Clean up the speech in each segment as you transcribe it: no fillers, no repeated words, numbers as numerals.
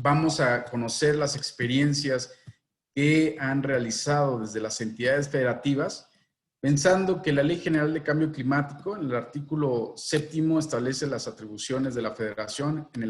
vamos a conocer las experiencias que han realizado desde las entidades federativas, pensando que la Ley General de Cambio Climático, en el artículo 7º, establece las atribuciones de la Federación, en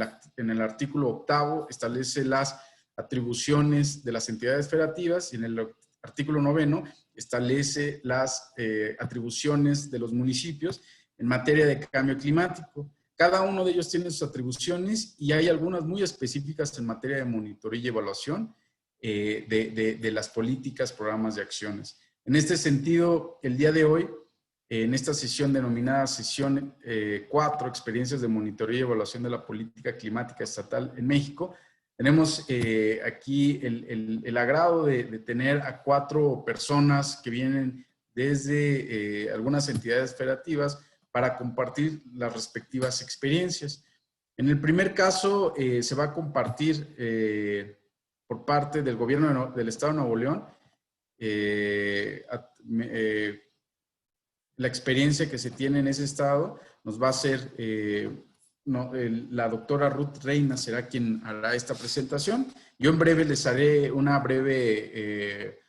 el artículo 8º establece las atribuciones de las entidades federativas y en el artículo 9º establece las atribuciones de los municipios en materia de cambio climático. Cada uno de ellos tiene sus atribuciones y hay algunas muy específicas en materia de monitoreo y evaluación de las políticas, programas y acciones. En este sentido, el día de hoy, en esta sesión denominada sesión 4, experiencias de monitoreo y evaluación de la política climática estatal en México, tenemos aquí el agrado de tener a 4 personas que vienen desde algunas entidades federativas para compartir las respectivas experiencias. En el primer caso, se va a compartir por parte del gobierno del Estado de Nuevo León la experiencia que se tiene en ese estado. Nos va a hacer la doctora Ruth Reina, será quien hará esta presentación. Yo en breve les haré una breve,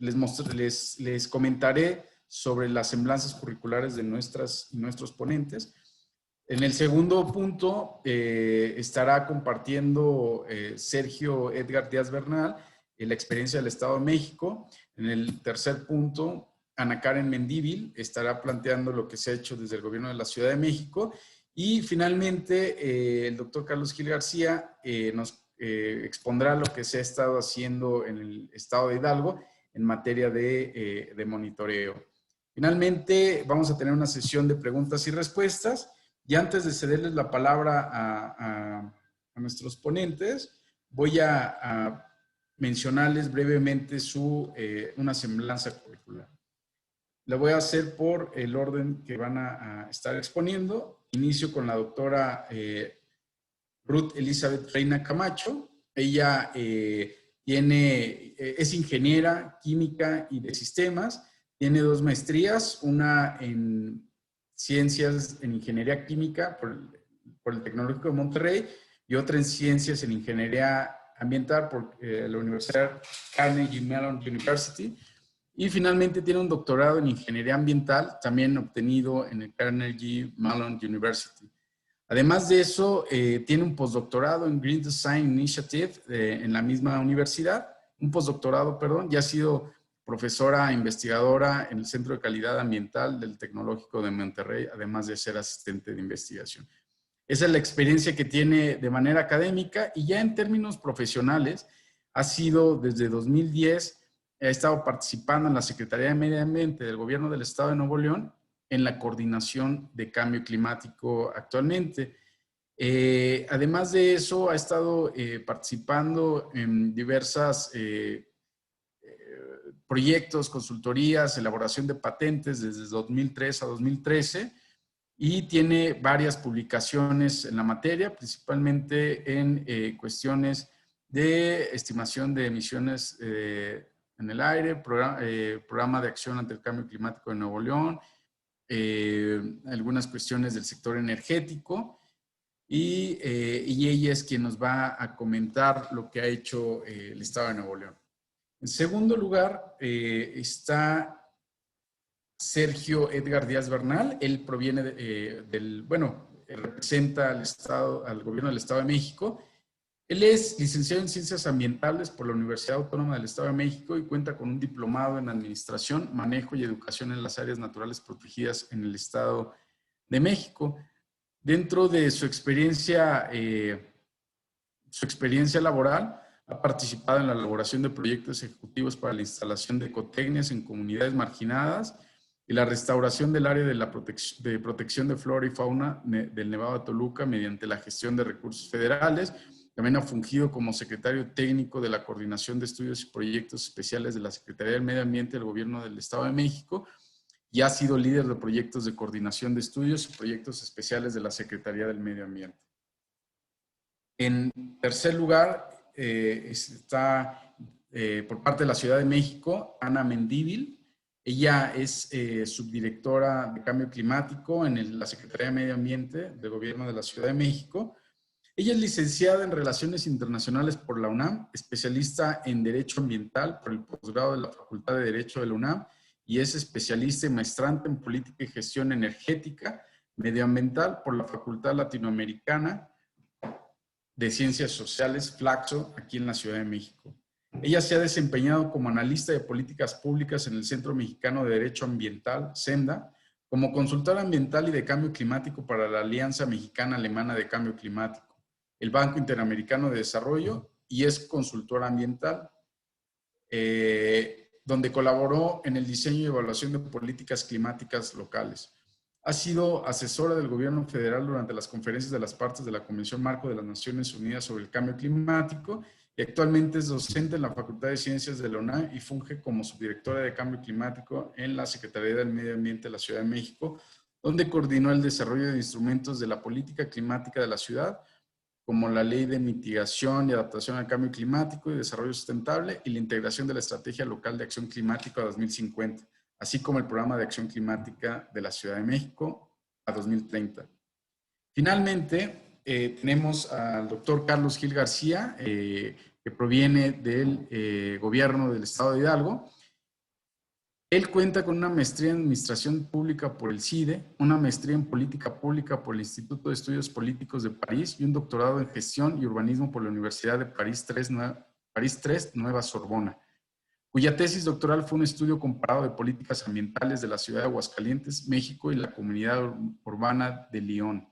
les comentaré sobre las semblanzas curriculares de nuestros ponentes. En el segundo punto estará compartiendo Sergio Edgar Díaz Bernal la experiencia del Estado de México. En el tercer punto, Ana Karen Mendívil estará planteando lo que se ha hecho desde el gobierno de la Ciudad de México. Y finalmente, el doctor Carlos Gil García nos expondrá lo que se ha estado haciendo en el Estado de Hidalgo en materia de monitoreo. Finalmente, vamos a tener una sesión de preguntas y respuestas. Y antes de cederles la palabra a nuestros ponentes, voy a mencionarles brevemente una semblanza curricular. La voy a hacer por el orden que van a estar exponiendo. Inicio con la doctora Ruth Elizabeth Reina Camacho. Ella es ingeniera química y de sistemas. Tiene 2 maestrías, una en ciencias en ingeniería química por el Tecnológico de Monterrey y otra en ciencias en ingeniería ambiental por la Universidad Carnegie Mellon University. Y finalmente tiene un doctorado en ingeniería ambiental, también obtenido en el Carnegie Mellon University. Además de eso, tiene un postdoctorado en Green Design Initiative en la misma universidad, ya ha sido profesora investigadora en el Centro de Calidad Ambiental del Tecnológico de Monterrey, además de ser asistente de investigación. Esa es la experiencia que tiene de manera académica y ya en términos profesionales ha sido desde 2010, ha estado participando en la Secretaría de Medio Ambiente del Gobierno del Estado de Nuevo León en la coordinación de cambio climático actualmente. Además de eso, ha estado participando en diversas proyectos, consultorías, elaboración de patentes desde 2003 a 2013 y tiene varias publicaciones en la materia, principalmente en cuestiones de estimación de emisiones en el aire, programa de acción ante el cambio climático de Nuevo León, algunas cuestiones del sector energético y ella es quien nos va a comentar lo que ha hecho el Estado de Nuevo León. En segundo lugar está Sergio Edgar Díaz Bernal. Él proviene representa al gobierno del Estado de México. Él es licenciado en Ciencias Ambientales por la Universidad Autónoma del Estado de México y cuenta con un diplomado en Administración, Manejo y Educación en las Áreas Naturales Protegidas en el Estado de México. Dentro de su experiencia laboral, ha participado en la elaboración de proyectos ejecutivos para la instalación de ecotecnias en comunidades marginadas y la restauración del área de protección de flora y fauna del Nevado de Toluca mediante la gestión de recursos federales. También ha fungido como secretario técnico de la Coordinación de Estudios y Proyectos Especiales de la Secretaría del Medio Ambiente del Gobierno del Estado de México y ha sido líder de proyectos de coordinación de estudios y proyectos especiales de la Secretaría del Medio Ambiente. En tercer lugar está por parte de la Ciudad de México, Ana Mendívil. Ella es subdirectora de Cambio Climático en la Secretaría de Medio Ambiente del Gobierno de la Ciudad de México. Ella es licenciada en Relaciones Internacionales por la UNAM, especialista en Derecho Ambiental por el posgrado de la Facultad de Derecho de la UNAM y es especialista y maestrante en Política y Gestión Energética Medioambiental por la Facultad Latinoamericana de Ciencias Sociales, Flaxo, aquí en la Ciudad de México. Ella se ha desempeñado como analista de políticas públicas en el Centro Mexicano de Derecho Ambiental, CEMDA, como consultora ambiental y de cambio climático para la Alianza Mexicana-Alemana de Cambio Climático, el Banco Interamericano de Desarrollo, y es consultora ambiental, donde colaboró en el diseño y evaluación de políticas climáticas locales. Ha sido asesora del gobierno federal durante las conferencias de las partes de la Convención Marco de las Naciones Unidas sobre el Cambio Climático y actualmente es docente en la Facultad de Ciencias de la UNAM y funge como subdirectora de Cambio Climático en la Secretaría del Medio Ambiente de la Ciudad de México, donde coordinó el desarrollo de instrumentos de la política climática de la ciudad, como la Ley de Mitigación y Adaptación al Cambio Climático y Desarrollo Sustentable y la integración de la Estrategia Local de Acción Climática a 2050, así como el Programa de Acción Climática de la Ciudad de México a 2030. Finalmente, tenemos al doctor Carlos Gil García, que proviene del gobierno del Estado de Hidalgo. Él cuenta con una maestría en Administración Pública por el CIDE, una maestría en Política Pública por el Instituto de Estudios Políticos de París y un doctorado en Gestión y Urbanismo por la Universidad de París III, Nueva Sorbona, cuya tesis doctoral fue un estudio comparado de políticas ambientales de la ciudad de Aguascalientes, México y la comunidad urbana de León.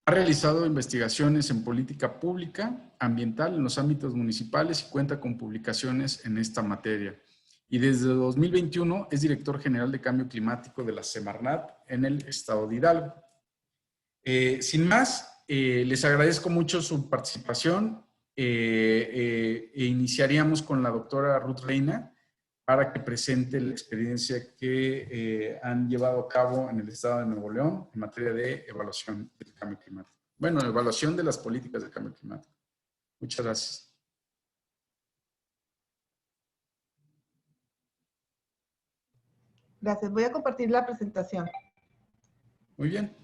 Ha realizado investigaciones en política pública ambiental en los ámbitos municipales y cuenta con publicaciones en esta materia. Y desde 2021 es director general de Cambio Climático de la Semarnat en el estado de Hidalgo. Sin más, les agradezco mucho su participación e iniciaríamos con la doctora Ruth Reina para que presente la experiencia que han llevado a cabo en el estado de Nuevo León en materia de evaluación del cambio climático. Bueno, evaluación de las políticas del cambio climático. Muchas gracias. Gracias. Voy a compartir la presentación. Muy bien.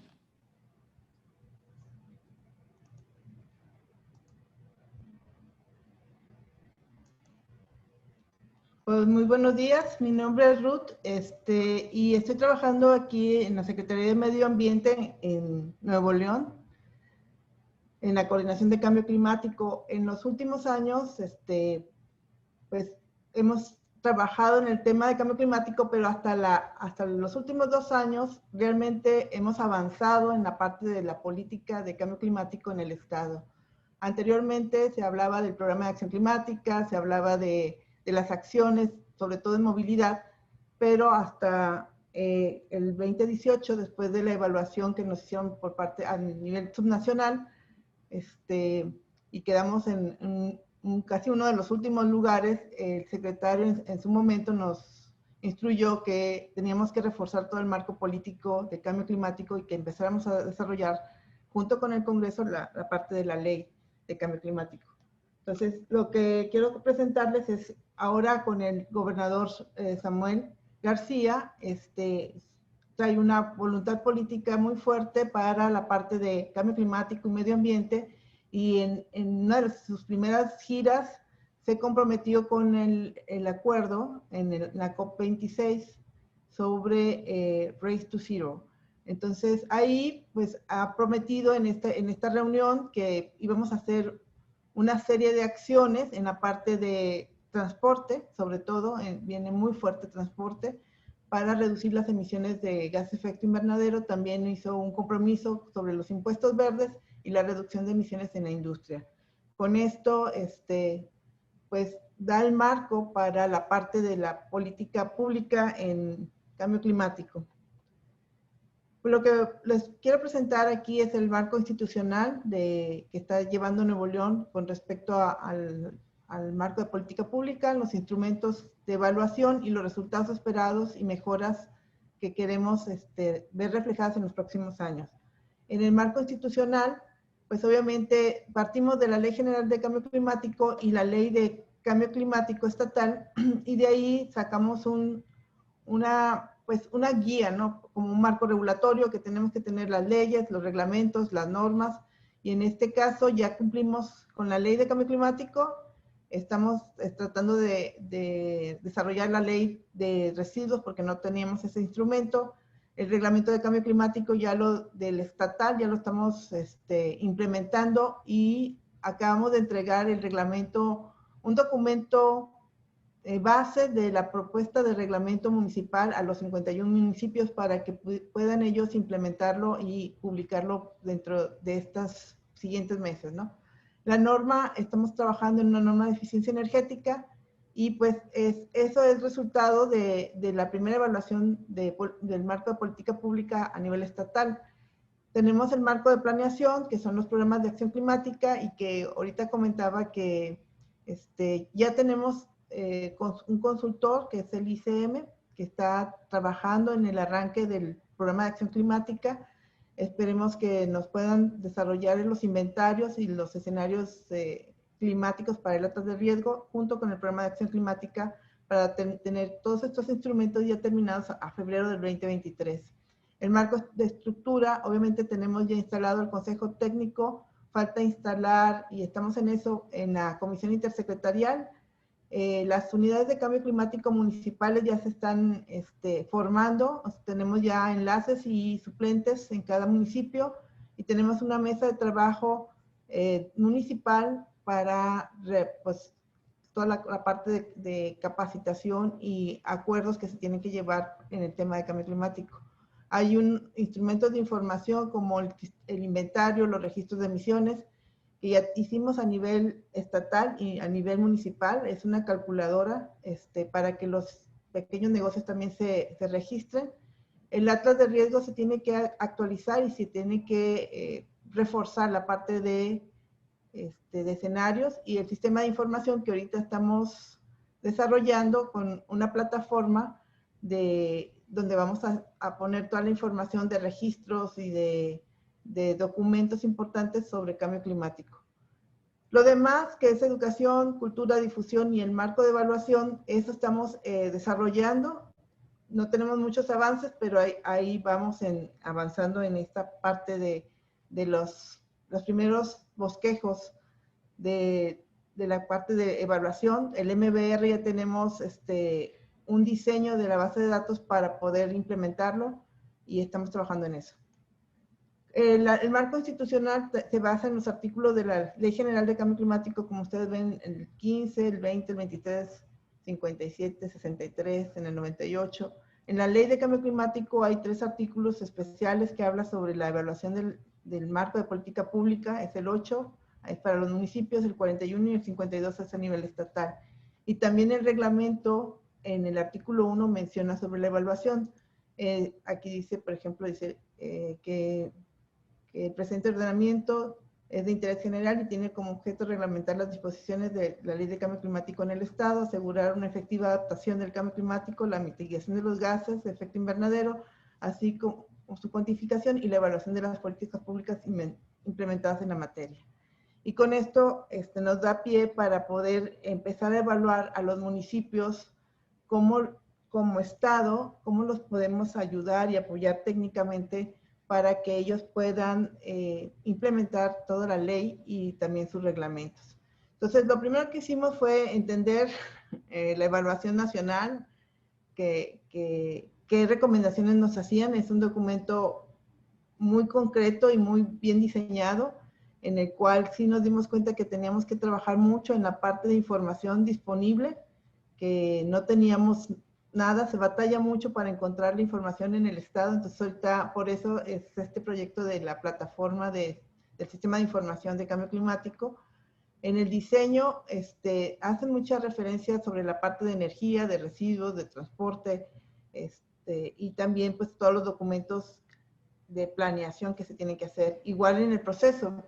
Pues muy buenos días, mi nombre es Ruth y estoy trabajando aquí en la Secretaría de Medio Ambiente en Nuevo León, en la coordinación de cambio climático. En los últimos años, pues hemos trabajado en el tema de cambio climático, pero hasta los últimos 2 años realmente hemos avanzado en la parte de la política de cambio climático en el Estado. Anteriormente se hablaba del programa de acción climática, se hablaba de las acciones, sobre todo en movilidad, pero hasta el 2018, después de la evaluación que nos hicieron por parte a nivel subnacional, y quedamos en casi uno de los últimos lugares, el secretario en su momento nos instruyó que teníamos que reforzar todo el marco político de cambio climático y que empezáramos a desarrollar junto con el Congreso la parte de la ley de cambio climático. Entonces, lo que quiero presentarles es ahora con el gobernador Samuel García, trae una voluntad política muy fuerte para la parte de cambio climático y medio ambiente, y en una de sus primeras giras se comprometió con el acuerdo en la COP26 sobre Race to Zero. Entonces ahí pues ha prometido en esta reunión que íbamos a hacer una serie de acciones en la parte de transporte, sobre todo viene muy fuerte transporte, para reducir las emisiones de gas de efecto invernadero. También hizo un compromiso sobre los impuestos verdes y la reducción de emisiones en la industria. Con esto, pues da el marco para la parte de la política pública en cambio climático. Lo que les quiero presentar aquí es el marco institucional que está llevando Nuevo León con respecto al marco de política pública, los instrumentos de evaluación y los resultados esperados y mejoras que queremos ver reflejadas en los próximos años. En el marco institucional, pues obviamente partimos de la Ley General de Cambio Climático y la Ley de Cambio Climático Estatal, y de ahí sacamos una guía, ¿no? Como un marco regulatorio que tenemos que tener las leyes, los reglamentos, las normas, Y en este caso ya cumplimos con la ley de cambio climático. Estamos tratando de desarrollar la ley de residuos porque no teníamos ese instrumento. El reglamento de cambio climático ya del estatal ya lo estamos implementando y acabamos de entregar el reglamento, un documento base de la propuesta de reglamento municipal a los 51 municipios para que puedan ellos implementarlo y publicarlo dentro de estos siguientes meses, ¿no? La norma, estamos trabajando en una norma de eficiencia energética y pues eso es resultado de la primera evaluación del marco de política pública a nivel estatal. Tenemos el marco de planeación, que son los programas de acción climática y que ahorita comentaba que ya tenemos un consultor, que es el ICM, que está trabajando en el arranque del programa de acción climática. Esperemos que nos puedan desarrollar los inventarios y los escenarios climáticos para alertas de riesgo, junto con el programa de acción climática, para tener todos estos instrumentos ya terminados a febrero del 2023. El marco de estructura, obviamente tenemos ya instalado el Consejo Técnico, falta instalar, y estamos en eso, en la Comisión Intersecretarial. Las unidades de cambio climático municipales ya se están formando, tenemos ya enlaces y suplentes en cada municipio y tenemos una mesa de trabajo municipal para pues, toda la parte de capacitación y acuerdos que se tienen que llevar en el tema de cambio climático. Hay un instrumento de información como el inventario, los registros de emisiones, que ya hicimos a nivel estatal y a nivel municipal. Es una calculadora para que los pequeños negocios también se registren. El atlas de riesgo se tiene que actualizar y se tiene que reforzar la parte de escenarios, y el sistema de información que ahorita estamos desarrollando con una plataforma donde vamos a poner toda la información de registros y de documentos importantes sobre cambio climático. Lo demás, que es educación, cultura, difusión y el marco de evaluación, eso estamos desarrollando. No tenemos muchos avances, pero ahí vamos avanzando en esta parte de los primeros bosquejos de la parte de evaluación. El MBR ya tenemos un diseño de la base de datos para poder implementarlo y estamos trabajando en eso. El marco institucional se basa en los artículos de la Ley General de Cambio Climático, como ustedes ven, el 15, el 20, el 23, 57, 63, en el 98. En la Ley de Cambio Climático hay 3 artículos especiales que hablan sobre la evaluación del marco de política pública, es el 8, es para los municipios, el 41 y el 52 es a nivel estatal. Y también el reglamento, en el artículo 1, menciona sobre la evaluación. Aquí dice, por ejemplo, dice que el presente ordenamiento es de interés general y tiene como objeto reglamentar las disposiciones de la Ley de Cambio Climático en el Estado, asegurar una efectiva adaptación del cambio climático, la mitigación de los gases de efecto invernadero, así como su cuantificación y la evaluación de las políticas públicas implementadas en la materia. Y con esto nos da pie para poder empezar a evaluar a los municipios como Estado, cómo los podemos ayudar y apoyar técnicamente para que ellos puedan implementar toda la ley y también sus reglamentos. Entonces, lo primero que hicimos fue entender la evaluación nacional, qué recomendaciones nos hacían. Es un documento muy concreto y muy bien diseñado, en el cual sí nos dimos cuenta que teníamos que trabajar mucho en la parte de información disponible, que no teníamos nada, se batalla mucho para encontrar la información en el Estado. Entonces ahorita por eso es este proyecto de la plataforma del sistema de información de cambio climático. En el diseño hacen mucha referencia sobre la parte de energía, de residuos, de transporte, y también pues todos los documentos de planeación que se tienen que hacer. Igual en el proceso,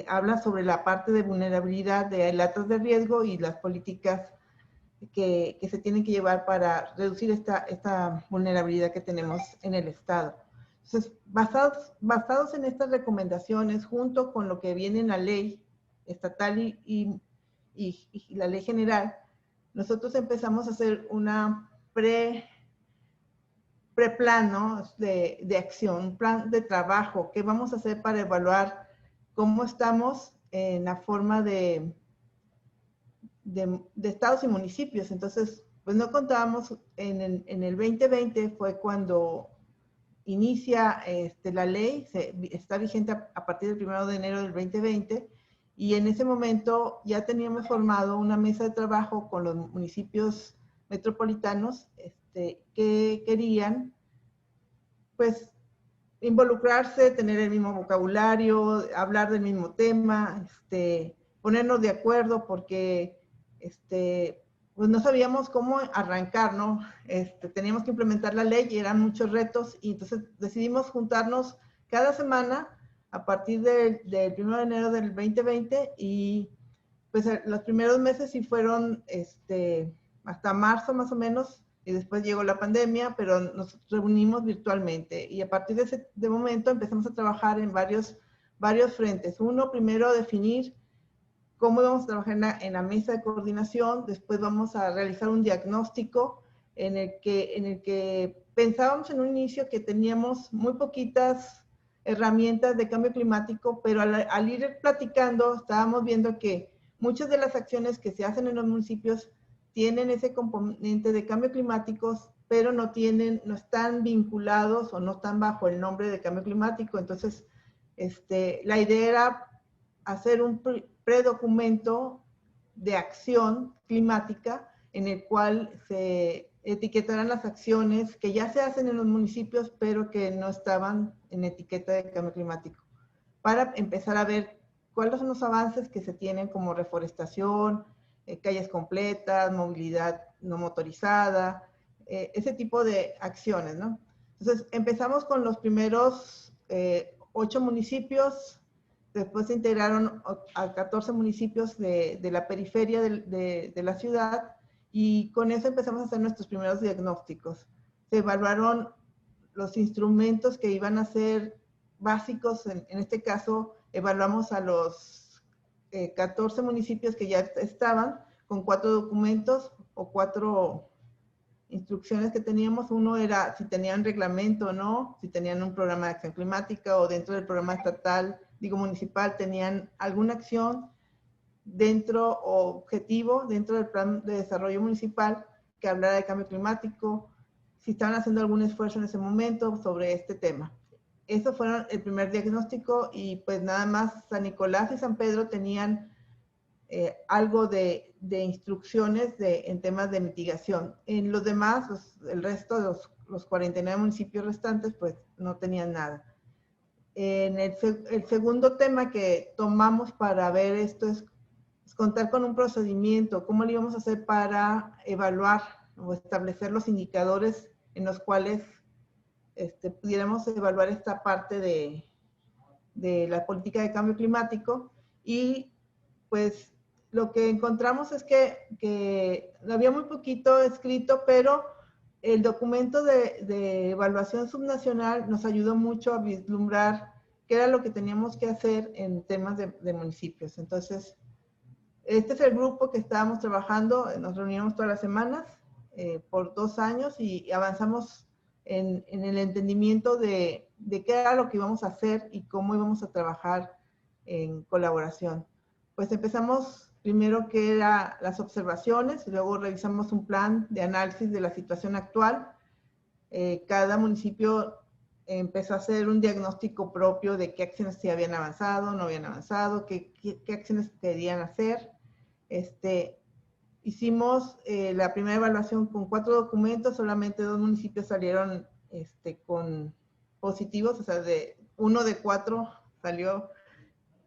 habla sobre la parte de vulnerabilidad de alertas de riesgo y las políticas que se tienen que llevar para reducir esta vulnerabilidad que tenemos en el Estado. Entonces, basados en estas recomendaciones, junto con lo que viene en la ley estatal y la ley general, nosotros empezamos a hacer una preplan, ¿no? de acción, un plan de trabajo, qué vamos a hacer para evaluar cómo estamos en la forma de estados y municipios. Entonces, pues no contábamos, en el 2020 fue cuando inicia la ley, está vigente a partir del 1 de enero del 2020, y en ese momento ya teníamos formado una mesa de trabajo con los municipios metropolitanos que querían, pues, involucrarse, tener el mismo vocabulario, hablar del mismo tema, ponernos de acuerdo, porque pues no sabíamos cómo arrancar, ¿no? Teníamos que implementar la ley y eran muchos retos, y entonces decidimos juntarnos cada semana a partir del 1 de enero del 2020, y pues los primeros meses sí fueron hasta marzo más o menos, y después llegó la pandemia, pero nos reunimos virtualmente, y a partir de ese momento empezamos a trabajar en varios frentes. Uno, primero definir cómo íbamos a trabajar en la mesa de coordinación. Después vamos a realizar un diagnóstico en el que pensábamos en un inicio que teníamos muy poquitas herramientas de cambio climático, pero al ir platicando estábamos viendo que muchas de las acciones que se hacen en los municipios tienen ese componente de cambio climático, pero no están vinculados o no están bajo el nombre de cambio climático. Entonces, la idea era hacer un predocumento de acción climática en el cual se etiquetarán las acciones que ya se hacen en los municipios, pero que no estaban en etiqueta de cambio climático, para empezar a ver cuáles son los avances que se tienen, como reforestación, calles completas, movilidad no motorizada, ese tipo de acciones, ¿no? Entonces, empezamos con los primeros 8 municipios. Después se integraron a 14 municipios de la periferia de la ciudad, y con eso empezamos a hacer nuestros primeros diagnósticos. Se evaluaron los instrumentos que iban a ser básicos. En este caso, evaluamos a los 14 municipios que ya estaban, con 4 documentos o 4 instrucciones que teníamos. Uno era si tenían reglamento o no, si tenían un programa de acción climática, o dentro del programa estatal, municipal, tenían alguna acción dentro o objetivo dentro del plan de desarrollo municipal que hablara de cambio climático, si estaban haciendo algún esfuerzo en ese momento sobre este tema. Eso fue el primer diagnóstico, y pues nada más San Nicolás y San Pedro tenían algo de instrucciones en temas de mitigación. En los demás, el resto de los 49 municipios restantes, pues no tenían nada. En el segundo tema que tomamos para ver esto es contar con un procedimiento, cómo le íbamos a hacer para evaluar o establecer los indicadores en los cuales pudiéramos evaluar esta parte de la política de cambio climático. Y pues lo que encontramos es que había muy poquito escrito, pero el documento de evaluación subnacional nos ayudó mucho a vislumbrar qué era lo que teníamos que hacer en temas de municipios. Entonces, este es el grupo que estábamos trabajando. Nos reuníamos todas las semanas por 2 años, y avanzamos en el entendimiento de qué era lo que íbamos a hacer y cómo íbamos a trabajar en colaboración. Pues empezamos primero que era las observaciones, luego revisamos un plan de análisis de la situación actual. Cada municipio empezó a hacer un diagnóstico propio de qué acciones se habían avanzado, no habían avanzado, qué acciones querían hacer. Hicimos la primera evaluación con 4 documentos, solamente 2 municipios salieron con positivos, o sea, uno de 4 salió.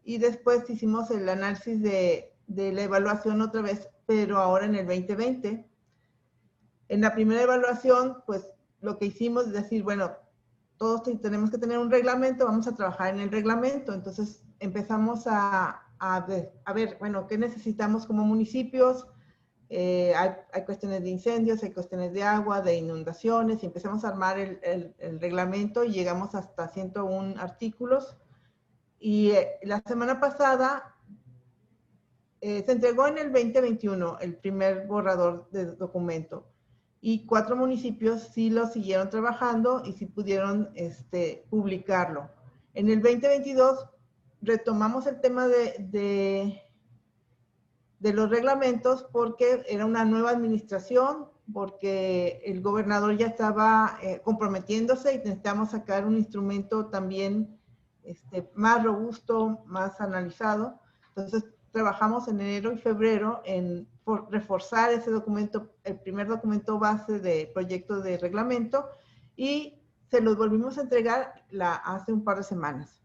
Y después hicimos el análisis de la evaluación otra vez, pero ahora en el 2020. En la primera evaluación, pues lo que hicimos es decir, bueno, todos tenemos que tener un reglamento, vamos a trabajar en el reglamento. Entonces empezamos a ver, bueno, ¿qué necesitamos como municipios? Hay cuestiones de incendios, hay cuestiones de agua, de inundaciones, y empezamos a armar el reglamento, y llegamos hasta 101 artículos. Y la semana pasada se entregó en el 2021 el primer borrador de documento. y 4 municipios sí lo siguieron trabajando y sí pudieron publicarlo. En el 2022 retomamos el tema de los reglamentos porque era una nueva administración, porque el gobernador ya estaba comprometiéndose y necesitamos sacar un instrumento también más robusto, más analizado. Entonces, trabajamos en enero y febrero en reforzar ese documento, el primer documento base de proyecto de reglamento, y se los volvimos a entregar hace un par de semanas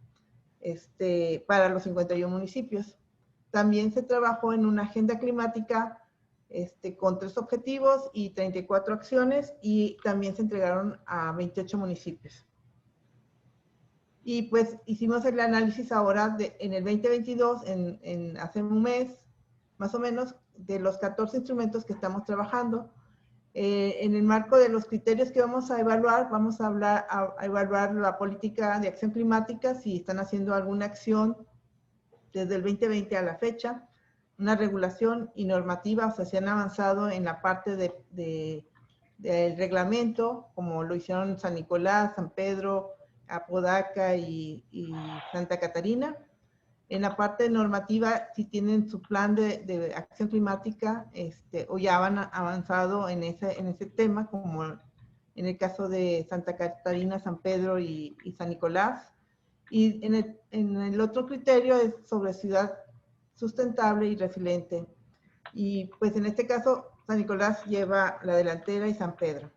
para los 51 municipios. También se trabajó en una agenda climática con 3 objetivos y 34 acciones, y también se entregaron a 28 municipios. Y pues hicimos el análisis ahora en el 2022, hace un mes, más o menos, de los 14 instrumentos que estamos trabajando. En el marco de los criterios que vamos a evaluar, vamos a evaluar la política de acción climática, si están haciendo alguna acción desde el 2020 a la fecha, una regulación y normativa, o sea, si han avanzado en la parte del reglamento, como lo hicieron San Nicolás, San Pedro, Apodaca y Santa Catarina. En la parte normativa, si tienen su plan de acción climática o ya han avanzado en ese tema, como en el caso de Santa Catarina, San Pedro y San Nicolás. Y en el otro criterio es sobre ciudad sustentable y resiliente. Y pues en este caso, San Nicolás lleva la delantera y San Pedro.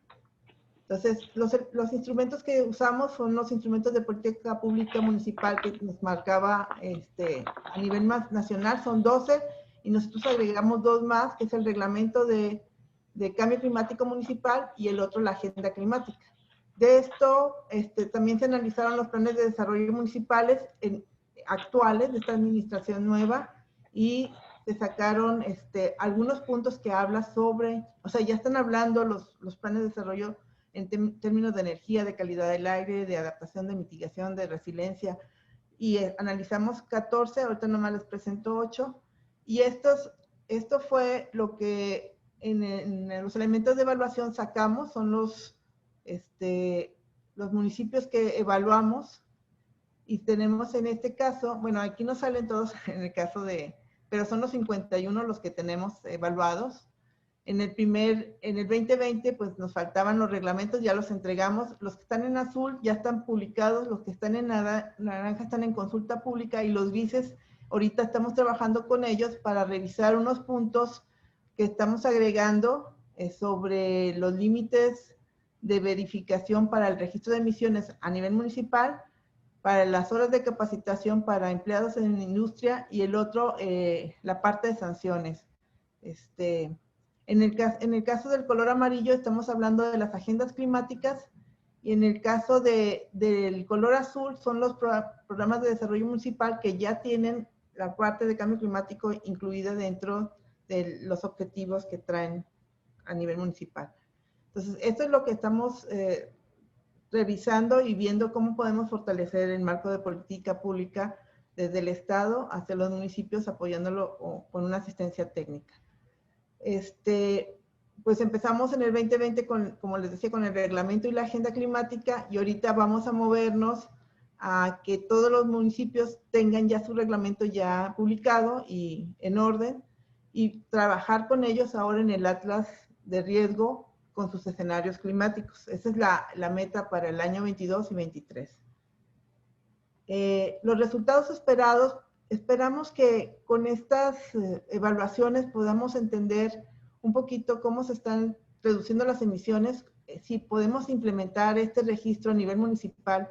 Entonces, los instrumentos que usamos son los instrumentos de política pública municipal que nos marcaba a nivel más nacional, son 12, y nosotros agregamos 2 más, que es el reglamento de cambio climático municipal y el otro la agenda climática. De esto, también se analizaron los planes de desarrollo municipales actuales de esta administración nueva, y se sacaron algunos puntos que habla sobre, o sea, ya están hablando los planes de desarrollo en términos de energía, de calidad del aire, de adaptación, de mitigación, de resiliencia, y analizamos 14, ahorita nomás les presento 8, y esto fue lo que en los elementos de evaluación sacamos, son los municipios que evaluamos, y tenemos en este caso, bueno, aquí no salen todos en el caso pero son los 51 los que tenemos evaluados. En el 2020, pues nos faltaban los reglamentos, ya los entregamos. Los que están en azul ya están publicados, los que están en naranja están en consulta pública, y los grises, ahorita estamos trabajando con ellos para revisar unos puntos que estamos agregando sobre los límites de verificación para el registro de emisiones a nivel municipal, para las horas de capacitación para empleados en industria, y el otro, la parte de sanciones. En el caso del color amarillo estamos hablando de las agendas climáticas, y en el caso del color azul son los programas de desarrollo municipal que ya tienen la parte de cambio climático incluida dentro de los objetivos que traen a nivel municipal. Entonces, esto es lo que estamos revisando y viendo cómo podemos fortalecer el marco de política pública desde el Estado hacia los municipios, apoyándolo con una asistencia técnica. Pues empezamos en el 2020 como les decía, con el reglamento y la agenda climática, y ahorita vamos a movernos a que todos los municipios tengan ya su reglamento ya publicado y en orden, y trabajar con ellos ahora en el Atlas de riesgo con sus escenarios climáticos. Esa es la meta para el año 22 y 23. Los resultados esperados, esperamos que con estas evaluaciones podamos entender un poquito cómo se están reduciendo las emisiones, si podemos implementar este registro a nivel municipal,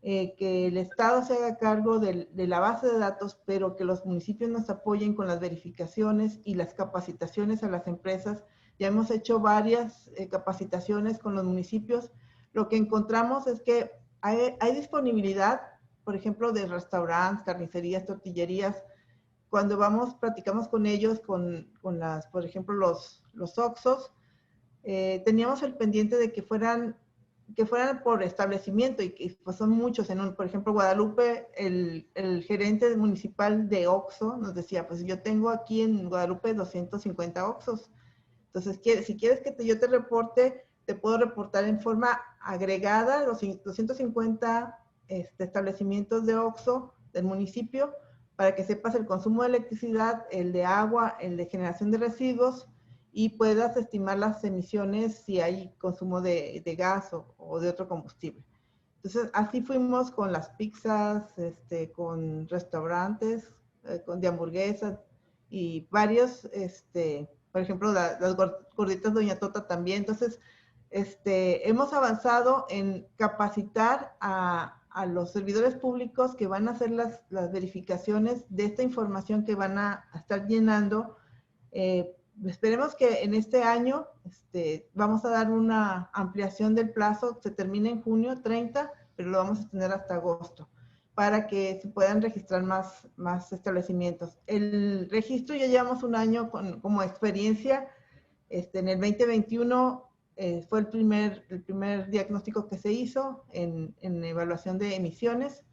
que el Estado se haga cargo de la base de datos, pero que los municipios nos apoyen con las verificaciones y las capacitaciones a las empresas. Ya hemos hecho varias capacitaciones con los municipios. Lo que encontramos es que hay disponibilidad, por ejemplo, de restaurantes, carnicerías, tortillerías. Cuando platicamos con ellos, con por ejemplo, los Oxxos, teníamos el pendiente de que fueran por establecimiento, y pues son muchos. Por ejemplo, Guadalupe, el gerente municipal de Oxxo nos decía, pues yo tengo aquí en Guadalupe 250 Oxxos. Entonces, si quieres que yo te reporte, te puedo reportar en forma agregada los 250 establecimientos de OXXO del municipio, para que sepas el consumo de electricidad, el de agua, el de generación de residuos, y puedas estimar las emisiones si hay consumo de gas o de otro combustible. Entonces, así fuimos con las pizzas, con restaurantes, de hamburguesas y varios, por ejemplo, las gorditas Doña Tota también. Entonces, hemos avanzado en capacitar a los servidores públicos que van a hacer las verificaciones de esta información que van a estar llenando. Esperemos que en este año vamos a dar una ampliación del plazo, se termina en junio 30, pero lo vamos a tener hasta agosto, para que se puedan registrar más establecimientos. El registro ya llevamos un año como experiencia. En el 2021 fue el primer diagnóstico que se hizo en evaluación de emisiones,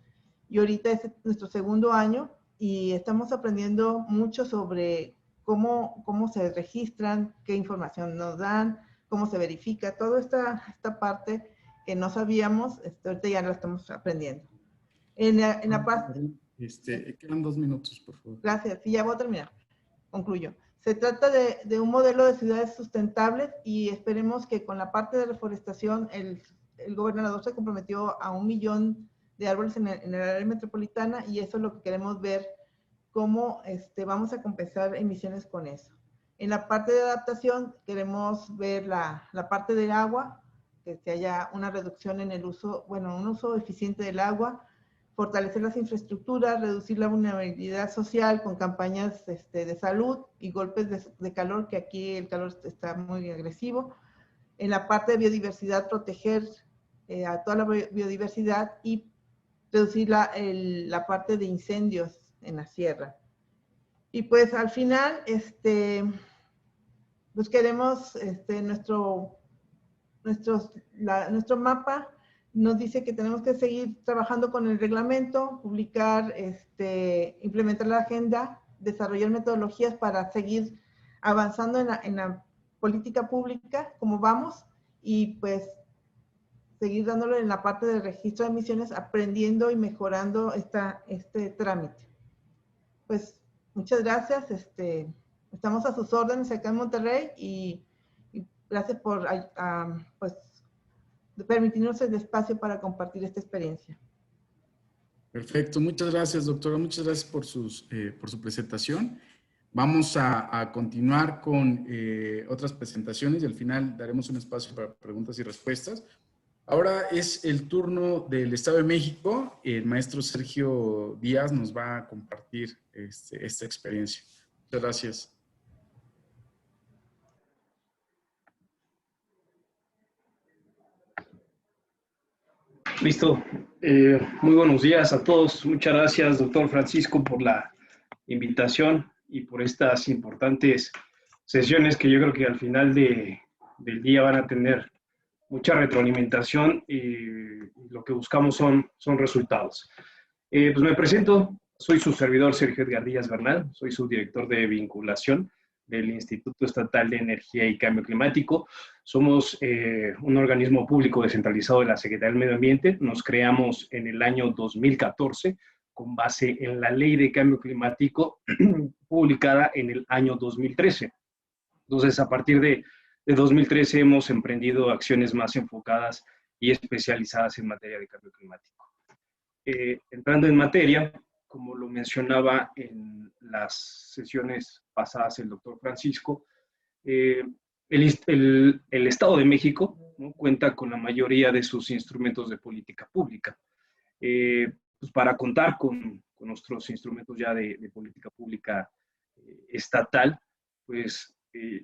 y ahorita es nuestro segundo año y estamos aprendiendo mucho sobre cómo se registran, qué información nos dan, cómo se verifica, toda esta parte que no sabíamos, ahorita ya la estamos aprendiendo. En la parte... Quedan 2 minutos, por favor. Gracias, y ya voy a terminar. Concluyo. Se trata de un modelo de ciudades sustentables, y esperemos que con la parte de reforestación, el gobernador se comprometió a 1 millón de árboles en el área metropolitana, y eso es lo que queremos ver, cómo vamos a compensar emisiones con eso. En la parte de adaptación queremos ver la parte del agua, que haya una reducción en el uso, bueno, un uso eficiente del agua, fortalecer las infraestructuras, reducir la vulnerabilidad social con campañas de salud y golpes de calor, que aquí el calor está muy agresivo. En la parte de biodiversidad, proteger a toda la biodiversidad y reducir la parte de incendios en la sierra. Y pues al final, pues queremos, nuestro mapa nos dice que tenemos que seguir trabajando con el reglamento, publicar, implementar la agenda, desarrollar metodologías para seguir avanzando en la política pública, como vamos, y pues seguir dándole en la parte del registro de emisiones, aprendiendo y mejorando este trámite. Pues muchas gracias, estamos a sus órdenes acá en Monterrey, y gracias por pues, permitirnos el espacio para compartir esta experiencia. Perfecto, muchas gracias, doctora. Muchas gracias por su presentación. Vamos a continuar con otras presentaciones y al final daremos un espacio para preguntas y respuestas. Ahora es el turno del Estado de México. El maestro Sergio Díaz nos va a compartir esta experiencia. Muchas gracias. Listo. Muy buenos días a todos. Muchas gracias, doctor Francisco, por la invitación y por estas importantes sesiones que yo creo que al final del día van a tener mucha retroalimentación, y lo que buscamos son resultados. Pues me presento, soy su servidor Sergio Edgar Díaz Bernal, soy subdirector de vinculación del Instituto Estatal de Energía y Cambio Climático. Somos un organismo público descentralizado de la Secretaría del Medio Ambiente. Nos creamos en el año 2014 con base en la Ley de Cambio Climático publicada en el año 2013. Entonces, a partir de 2013 hemos emprendido acciones más enfocadas y especializadas en materia de cambio climático. Entrando en materia, como lo mencionaba en las sesiones pasadas el doctor Francisco, el Estado de México, ¿no?, cuenta con la mayoría de sus instrumentos de política pública. Pues para contar con nuestros instrumentos ya de política pública estatal, pues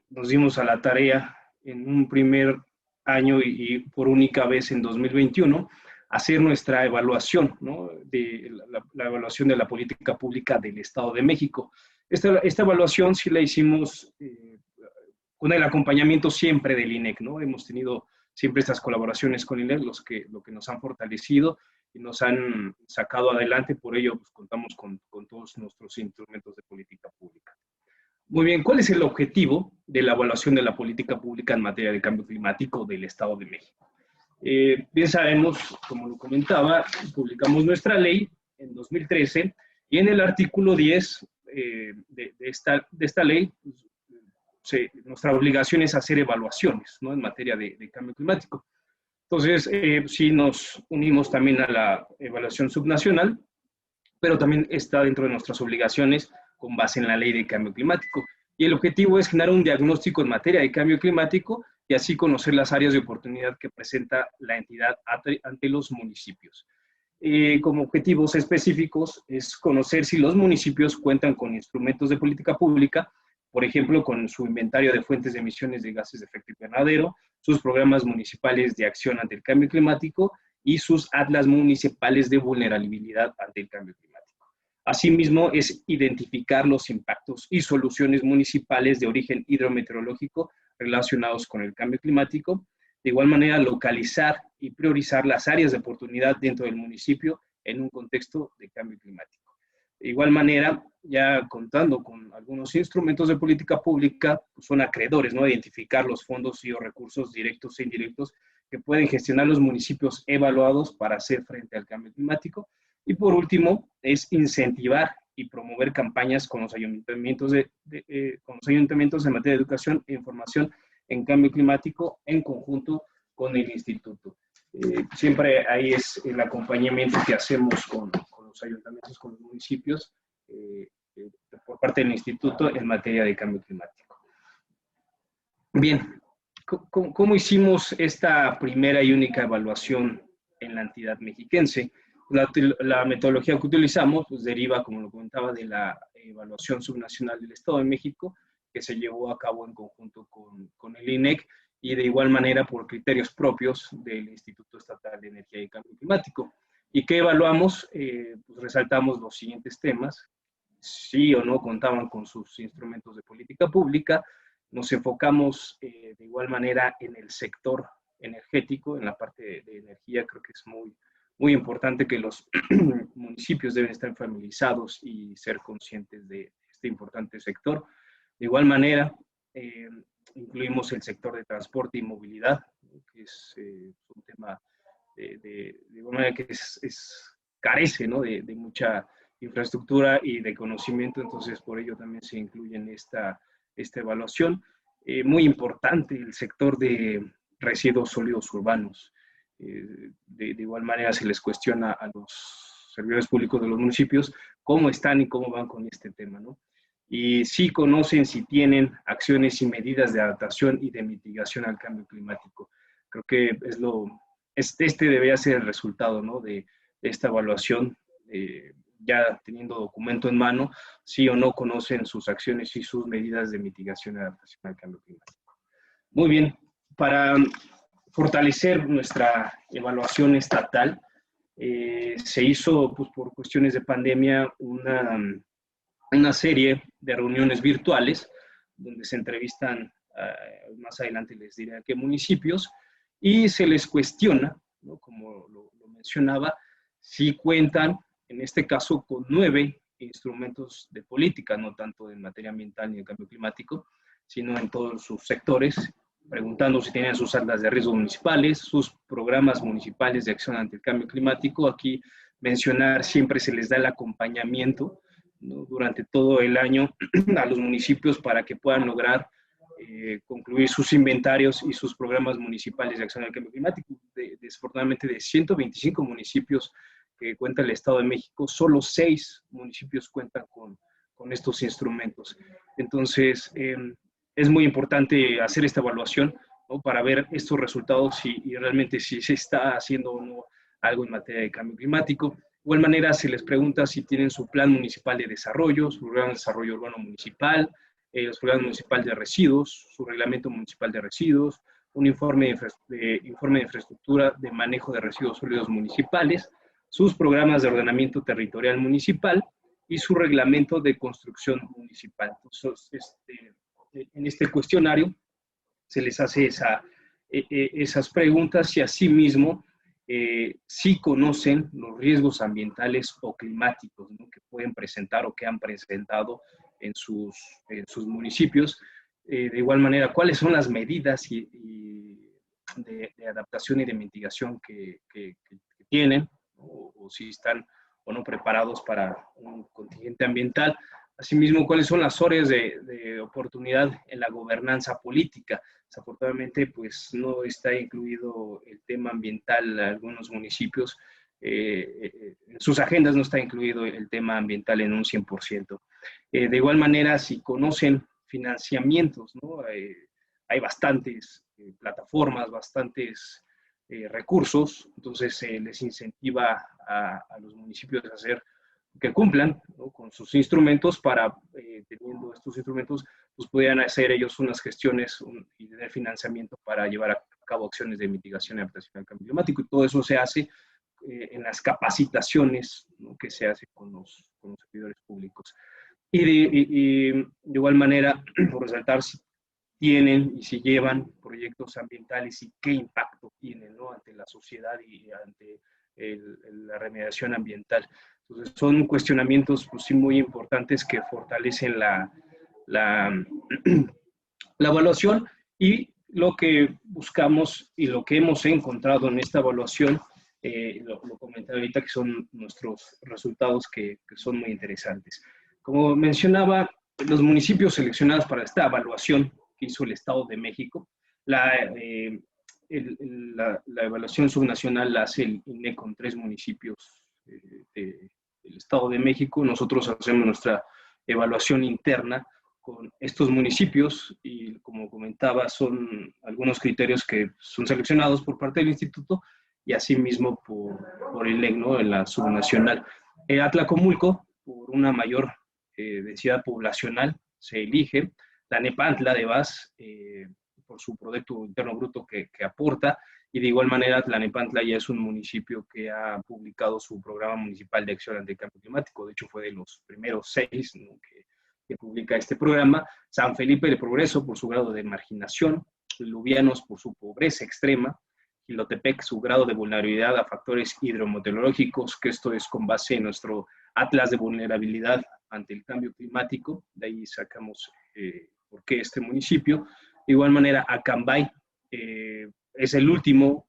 nos dimos a la tarea en un primer año y por única vez en 2021, hacer nuestra evaluación, ¿no?, de la evaluación de la política pública del Estado de México. Esta evaluación sí la hicimos con el acompañamiento siempre del INEC, ¿no? Hemos tenido siempre estas colaboraciones con el INEC, lo que nos han fortalecido y nos han sacado adelante. Por ello, pues, contamos con todos nuestros instrumentos de política pública. Muy bien, ¿cuál es el objetivo de la evaluación de la política pública en materia de cambio climático del Estado de México. Bien sabemos, como lo comentaba, publicamos nuestra ley en 2013 y en el artículo 10 de esta ley, pues, nuestra obligación es hacer evaluaciones, ¿no?, en materia de cambio climático. Entonces, sí nos unimos también a la evaluación subnacional, pero también está dentro de nuestras obligaciones con base en la ley de cambio climático. Y el objetivo es generar un diagnóstico en materia de cambio climático y así conocer las áreas de oportunidad que presenta la entidad ante los municipios. Como objetivos específicos es conocer si los municipios cuentan con instrumentos de política pública, por ejemplo, con su inventario de fuentes de emisiones de gases de efecto invernadero, sus programas municipales de acción ante el cambio climático y sus atlas municipales de vulnerabilidad ante el cambio climático. Asimismo, es identificar los impactos y soluciones municipales de origen hidrometeorológico relacionados con el cambio climático. De igual manera, localizar y priorizar las áreas de oportunidad dentro del municipio en un contexto de cambio climático. De igual manera, ya contando con algunos instrumentos de política pública, pues son acreedores, ¿no?, identificar los fondos y o recursos directos e indirectos que pueden gestionar los municipios evaluados para hacer frente al cambio climático. Y por último, es incentivar y promover campañas con los ayuntamientos en materia de educación e información en cambio climático en conjunto con el instituto. Siempre ahí es el acompañamiento que hacemos con los ayuntamientos, con los municipios, por parte del instituto en materia de cambio climático. Bien, ¿cómo hicimos esta primera y única evaluación en la entidad mexiquense? La metodología que utilizamos pues, deriva, como lo comentaba, de la evaluación subnacional del Estado de México, que se llevó a cabo en conjunto con el INEC, y de igual manera por criterios propios del Instituto Estatal de Energía y Cambio Climático. ¿Y qué evaluamos? Pues resaltamos los siguientes temas: sí o no contaban con sus instrumentos de política pública. Nos enfocamos de igual manera en el sector energético, en la parte de energía. Creo que es muy importante que los municipios deben estar familiarizados y ser conscientes de este importante sector. De igual manera, incluimos el sector de transporte y movilidad, que es un tema de igual manera que carece, ¿no?, de mucha infraestructura y de conocimiento, entonces por ello también se incluye en esta evaluación. Muy importante el sector de residuos sólidos urbanos. De igual manera se les cuestiona a los servidores públicos de los municipios cómo están y cómo van con este tema, ¿no? Y si conocen, si tienen acciones y medidas de adaptación y de mitigación al cambio climático. Creo que este debería ser el resultado, ¿no?, de esta evaluación, ya teniendo documento en mano, sí o no conocen sus acciones y sus medidas de mitigación y adaptación al cambio climático. Muy bien, para fortalecer nuestra evaluación estatal, se hizo, pues, por cuestiones de pandemia, una serie de reuniones virtuales donde se entrevistan, más adelante les diré a qué municipios, y se les cuestiona, ¿no?, como lo mencionaba, si cuentan, en este caso, con 9 instrumentos de política, no tanto en materia ambiental ni de cambio climático, sino en todos sus sectores, preguntando si tienen sus atlas de riesgo municipales, sus programas municipales de acción ante el cambio climático. Aquí mencionar, siempre se les da el acompañamiento, ¿no?, durante todo el año a los municipios para que puedan lograr concluir sus inventarios y sus programas municipales de acción al cambio climático. Desafortunadamente, de 125 municipios que cuenta el Estado de México, solo 6 municipios cuentan con estos instrumentos. Entonces, es muy importante hacer esta evaluación, ¿no?, para ver estos resultados y realmente si se está haciendo o no algo en materia de cambio climático. De igual manera, se les pregunta si tienen su plan municipal de desarrollo, su programa de desarrollo urbano municipal, los programas municipales de residuos, su reglamento municipal de residuos, un informe de infraestructura de manejo de residuos sólidos municipales, sus programas de ordenamiento territorial municipal y su reglamento de construcción municipal. Entonces, en este cuestionario se les hace esas preguntas y asimismo si conocen los riesgos ambientales o climáticos, ¿no?, que pueden presentar o que han presentado en sus municipios. de igual manera, cuáles son las medidas de adaptación y de mitigación que tienen, o si están o no preparados para un contingente ambiental. Asimismo, cuáles son las áreas de oportunidad en la gobernanza política. Desafortunadamente, pues no está incluido el tema ambiental en algunos municipios. En sus agendas no está incluido el tema ambiental en un 100%. De igual manera, si conocen financiamientos, ¿no? Hay bastantes plataformas, bastantes recursos, entonces les incentiva a los municipios a hacer que cumplan, ¿no?, con sus instrumentos para, teniendo estos instrumentos, pues pudieran hacer ellos unas gestiones y tener financiamiento para llevar a cabo acciones de mitigación y adaptación al cambio climático. Y todo eso se hace en las capacitaciones, ¿no?, que se hace con los servidores públicos. Y de igual manera, por resaltar, si tienen y si llevan proyectos ambientales y qué impacto tienen, ¿no?, ante la sociedad y ante la remediación ambiental. Entonces, son cuestionamientos, pues sí, muy importantes que fortalecen la evaluación, y lo que buscamos y lo que hemos encontrado en esta evaluación, lo comenté ahorita, que son nuestros resultados que son muy interesantes. Como mencionaba, los municipios seleccionados para esta evaluación que hizo el Estado de México, la evaluación subnacional la hace el INEC con 3 municipios del Estado de México. Nosotros hacemos nuestra evaluación interna con estos municipios y, como comentaba, son algunos criterios que son seleccionados por parte del instituto y asimismo por el INEC, ¿no?, en la subnacional. Atlacomulco, por una mayor densidad poblacional, se elige. Tlanepantla, de Vaz, por su Producto Interno Bruto que aporta, y de igual manera Tlanepantla ya es un municipio que ha publicado su programa municipal de acción ante el cambio climático. De hecho, fue de los primeros 6, ¿no?, que publica este programa. San Felipe de Progreso, por su grado de marginación. Lubianos, por su pobreza extrema. Jilotepec, su grado de vulnerabilidad a factores hidrometeorológicos, que esto es con base en nuestro Atlas de Vulnerabilidad ante el Cambio Climático. De ahí sacamos por qué este municipio. De igual manera, Acambay es el último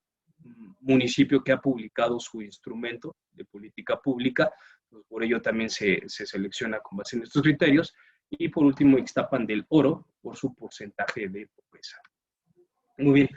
municipio que ha publicado su instrumento de política pública, pues por ello también se selecciona con base en estos criterios. Y por último, Ixtapan del Oro, por su porcentaje de pobreza. Muy bien.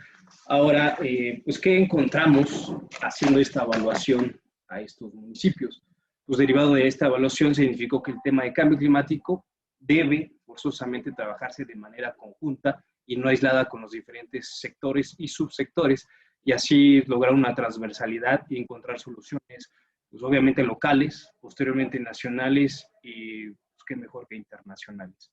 Ahora, pues, ¿qué encontramos haciendo esta evaluación a estos municipios? Pues derivado de esta evaluación, significó que el tema de cambio climático debe forzosamente trabajarse de manera conjunta y no aislada con los diferentes sectores y subsectores, y así lograr una transversalidad y encontrar soluciones, pues obviamente locales, posteriormente nacionales y, pues, qué mejor que internacionales.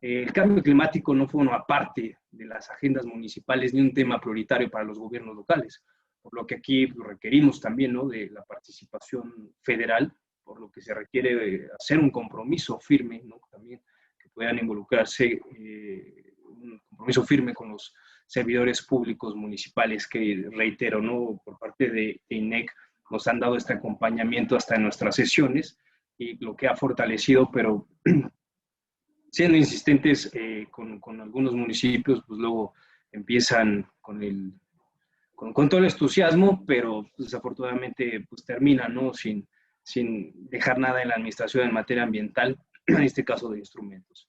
El cambio climático no forma parte de las agendas municipales ni un tema prioritario para los gobiernos locales, por lo que aquí requerimos también, ¿no?, de la participación federal, por lo que se requiere hacer un compromiso firme, ¿no?, también que puedan involucrarse, un compromiso firme con los servidores públicos municipales que, reitero, ¿no?, por parte de INEC nos han dado este acompañamiento hasta en nuestras sesiones, y lo que ha fortalecido, pero siendo insistentes con algunos municipios, pues luego empiezan con todo el entusiasmo, pero desafortunadamente pues terminan, ¿no?, sin dejar nada en la administración en materia ambiental, en este caso de instrumentos.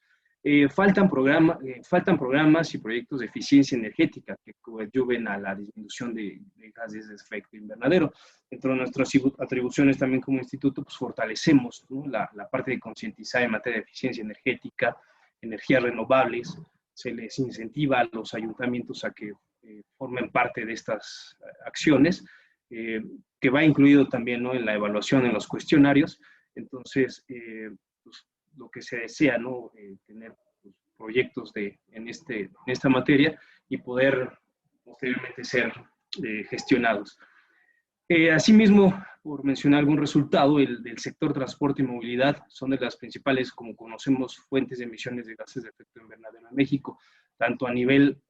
Faltan programas y proyectos de eficiencia energética que coadyuven a la disminución de gases de efecto invernadero. Dentro de nuestras atribuciones también como instituto, pues fortalecemos, ¿no?, la parte de concientizar en materia de eficiencia energética, energías renovables. Se les incentiva a los ayuntamientos a que formen parte de estas acciones, que va incluido también, ¿no?, en la evaluación, en los cuestionarios. Entonces, pues, lo que se desea, ¿no?, tener, pues, proyectos en esta materia y poder posteriormente ser gestionados. Asimismo, por mencionar algún resultado, del sector transporte y movilidad son de las principales, como conocemos, fuentes de emisiones de gases de efecto invernadero en México. Tanto a nivel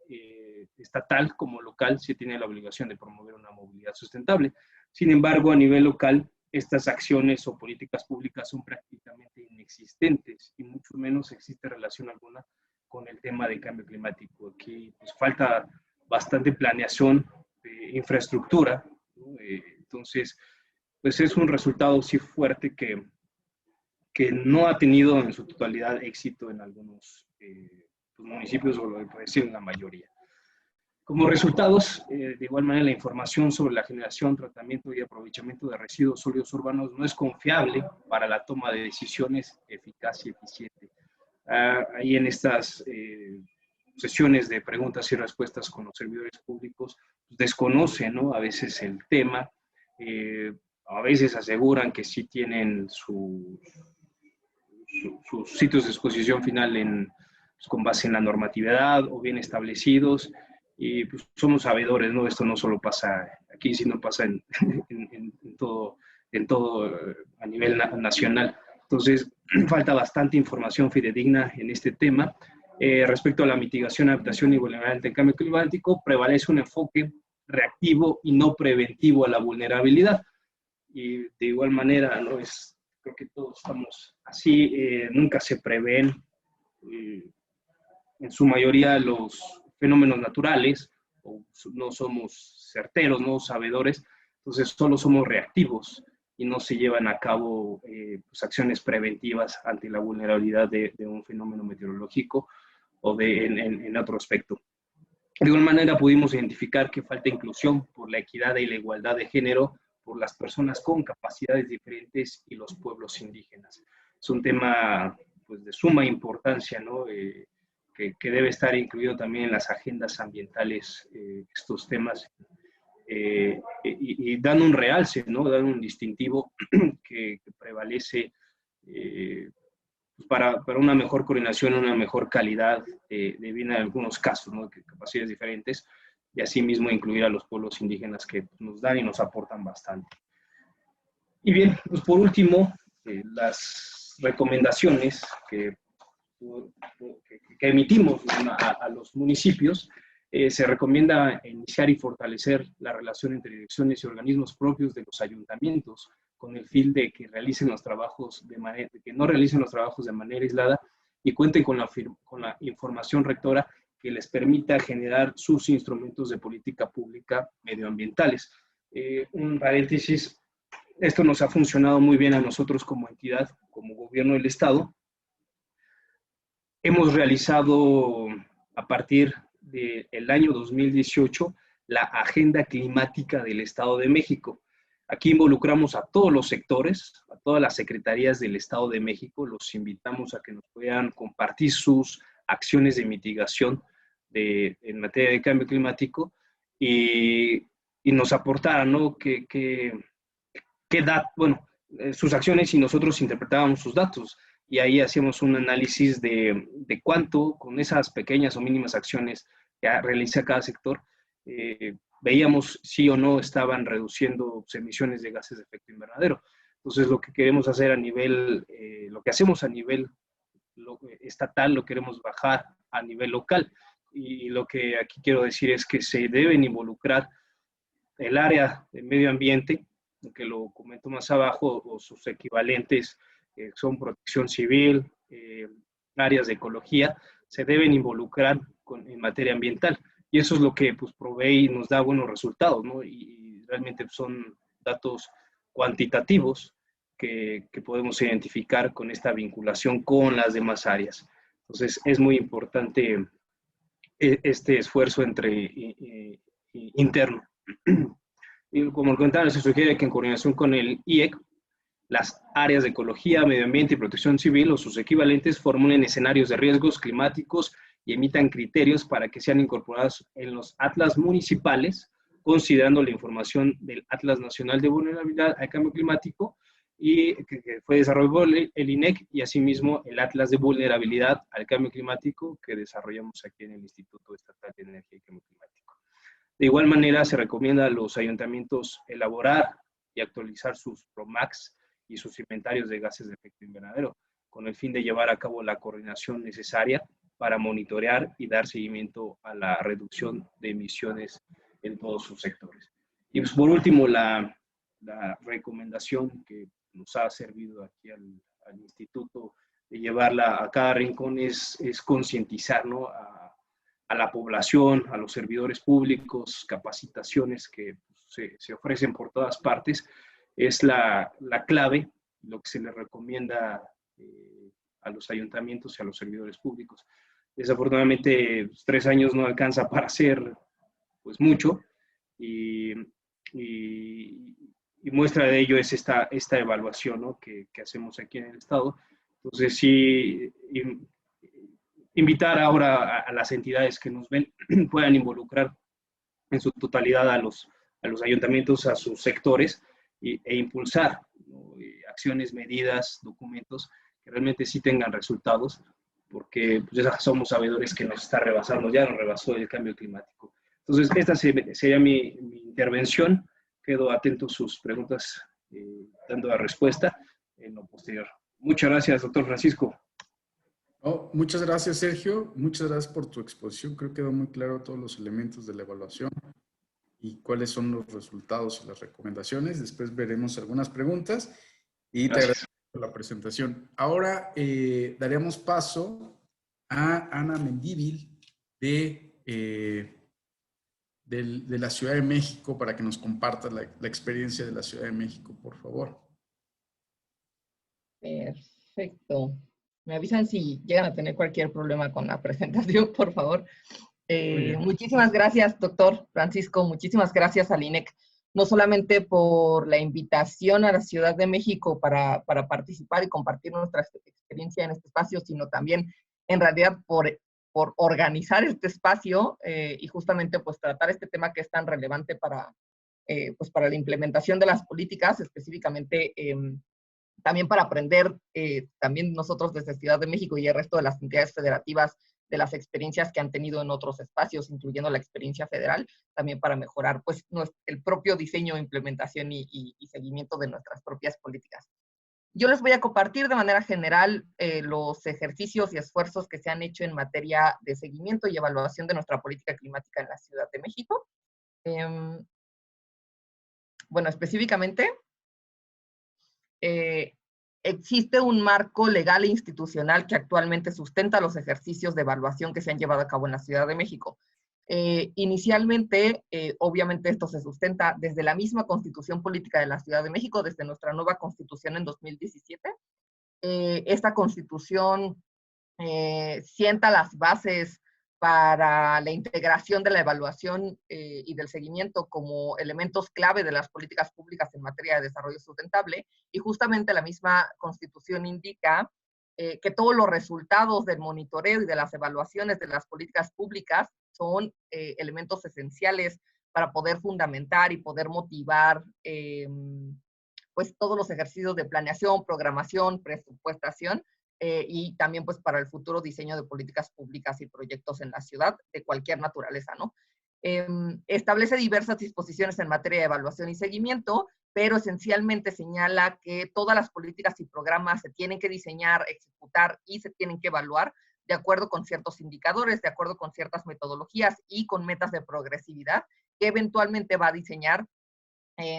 estatal como local se tiene la obligación de promover una movilidad sustentable. Sin embargo, a nivel local, estas acciones o políticas públicas son prácticamente inexistentes y mucho menos existe relación alguna con el tema de cambio climático. Aquí pues, falta bastante planeación de infraestructura, ¿no? Entonces, pues es un resultado sí fuerte que no ha tenido en su totalidad éxito en algunos pues, municipios, o lo puede decir en la mayoría. Como resultados, de igual manera, la información sobre la generación, tratamiento y aprovechamiento de residuos sólidos urbanos no es confiable para la toma de decisiones eficaz y eficiente. Ahí en estas sesiones de preguntas y respuestas con los servidores públicos, pues, desconocen, ¿no?, a veces el tema, a veces aseguran que sí tienen sus sitios de exposición final pues, con base en la normatividad o bien establecidos, y pues somos sabedores, ¿no? Esto no solo pasa aquí, sino pasa en todo a nivel nacional. Entonces, falta bastante información fidedigna en este tema. Respecto a la mitigación, adaptación y vulnerabilidad del cambio climático, prevalece un enfoque reactivo y no preventivo a la vulnerabilidad. Y de igual manera, ¿no? Creo que todos estamos así, nunca se prevén en su mayoría los fenómenos naturales, o no somos certeros, no sabedores, entonces solo somos reactivos y no se llevan a cabo pues, acciones preventivas ante la vulnerabilidad de un fenómeno meteorológico o en otro aspecto. De igual manera pudimos identificar que falta inclusión por la equidad y la igualdad de género por las personas con capacidades diferentes y los pueblos indígenas. Es un tema pues, de suma importancia, ¿no? Que debe estar incluido también en las agendas ambientales, estos temas, y dan un realce, ¿no? Dan un distintivo que prevalece para una mejor coordinación, una mejor calidad de vida en algunos casos, ¿no? Capacidades diferentes, y asimismo incluir a los pueblos indígenas que nos dan y nos aportan bastante. Y bien, pues por último, las recomendaciones que emitimos a los municipios, se recomienda iniciar y fortalecer la relación entre direcciones y organismos propios de los ayuntamientos, con el fin de que realicen los trabajos que no realicen los trabajos de manera aislada y cuenten con la información rectora que les permita generar sus instrumentos de política pública medioambientales. Un paréntesis, esto nos ha funcionado muy bien a nosotros como entidad, como gobierno del Estado. Hemos realizado a partir del año 2018 la Agenda Climática del Estado de México. Aquí involucramos a todos los sectores, a todas las secretarías del Estado de México. Los invitamos a que nos puedan compartir sus acciones de mitigación en materia de cambio climático y nos aportaran, ¿no? Sus acciones, y nosotros interpretábamos sus datos. Y ahí hacíamos un análisis de cuánto, con esas pequeñas o mínimas acciones que realiza cada sector, veíamos si o no estaban reduciendo sus emisiones de gases de efecto invernadero. Entonces, lo que queremos hacer lo que hacemos a nivel estatal, lo queremos bajar a nivel local. Y lo que aquí quiero decir es que se deben involucrar el área de medio ambiente, que lo comento más abajo, o sus equivalentes, son protección civil, áreas de ecología, se deben involucrar en materia ambiental. Y eso es lo que pues, provee y nos da buenos resultados, ¿no? Y realmente son datos cuantitativos que podemos identificar con esta vinculación con las demás áreas. Entonces, es muy importante este esfuerzo interno. Y como comentaba, se sugiere que en coordinación con el IEC, las áreas de ecología, medio ambiente y protección civil o sus equivalentes formulen escenarios de riesgos climáticos y emitan criterios para que sean incorporados en los atlas municipales, considerando la información del Atlas Nacional de Vulnerabilidad al Cambio Climático, y que fue desarrollado el INEC, y asimismo el Atlas de Vulnerabilidad al Cambio Climático que desarrollamos aquí en el Instituto Estatal de Energía y Cambio Climático. De igual manera, se recomienda a los ayuntamientos elaborar y actualizar sus PROMAX y sus inventarios de gases de efecto invernadero, con el fin de llevar a cabo la coordinación necesaria para monitorear y dar seguimiento a la reducción de emisiones en todos sus sectores. Y pues, por último, la recomendación que nos ha servido aquí al Instituto llevarla a cada rincón es concientizar, ¿no?, a la población, a los servidores públicos, capacitaciones que se ofrecen por todas partes. Es la clave, lo que se le recomienda a los ayuntamientos y a los servidores públicos. Desafortunadamente, 3 años no alcanza para hacer pues mucho, y muestra de ello es esta evaluación, ¿no?, que hacemos aquí en el Estado. Entonces, sí, invitar ahora a las entidades que nos ven puedan involucrar en su totalidad a los ayuntamientos, a sus sectores, e impulsar, ¿no?, acciones, medidas, documentos que realmente sí tengan resultados, porque pues ya somos sabedores que nos está rebasando, ya nos rebasó el cambio climático. Entonces, esta sería mi intervención. Quedo atento a sus preguntas, dando la respuesta en lo posterior. Muchas gracias, doctor Francisco. Oh, muchas gracias, Sergio. Muchas gracias por tu exposición. Creo que quedó muy claro todos los elementos de la evaluación y cuáles son los resultados y las recomendaciones. Después veremos algunas preguntas y te agradezco por la presentación. Ahora daremos paso a Ana Mendívil de la Ciudad de México para que nos comparta la experiencia de la Ciudad de México, por favor. Perfecto. Me avisan si llegan a tener cualquier problema con la presentación, por favor. Muchísimas gracias, doctor Francisco. Muchísimas gracias al INEC, no solamente por la invitación a la Ciudad de México para participar y compartir nuestra experiencia en este espacio, sino también, en realidad, por organizar este espacio y justamente pues tratar este tema que es tan relevante para la implementación de las políticas, específicamente también para aprender, también nosotros desde Ciudad de México y el resto de las entidades federativas, de las experiencias que han tenido en otros espacios, incluyendo la experiencia federal, también para mejorar pues el propio diseño, implementación y seguimiento de nuestras propias políticas. Yo les voy a compartir de manera general los ejercicios y esfuerzos que se han hecho en materia de seguimiento y evaluación de nuestra política climática en la Ciudad de México. Bueno, específicamente, existe un marco legal e institucional que actualmente sustenta los ejercicios de evaluación que se han llevado a cabo en la Ciudad de México. Inicialmente, obviamente esto se sustenta desde la misma Constitución Política de la Ciudad de México, desde nuestra nueva Constitución en 2017. Esta Constitución sienta las bases para la integración de la evaluación y del seguimiento como elementos clave de las políticas públicas en materia de desarrollo sustentable, y justamente la misma Constitución indica que todos los resultados del monitoreo y de las evaluaciones de las políticas públicas son elementos esenciales para poder fundamentar y poder motivar pues todos los ejercicios de planeación, programación, presupuestación, y también pues para el futuro diseño de políticas públicas y proyectos en la ciudad de cualquier naturaleza, ¿no? Establece diversas disposiciones en materia de evaluación y seguimiento, pero esencialmente señala que todas las políticas y programas se tienen que diseñar, ejecutar y se tienen que evaluar de acuerdo con ciertos indicadores, de acuerdo con ciertas metodologías y con metas de progresividad que eventualmente va a diseñar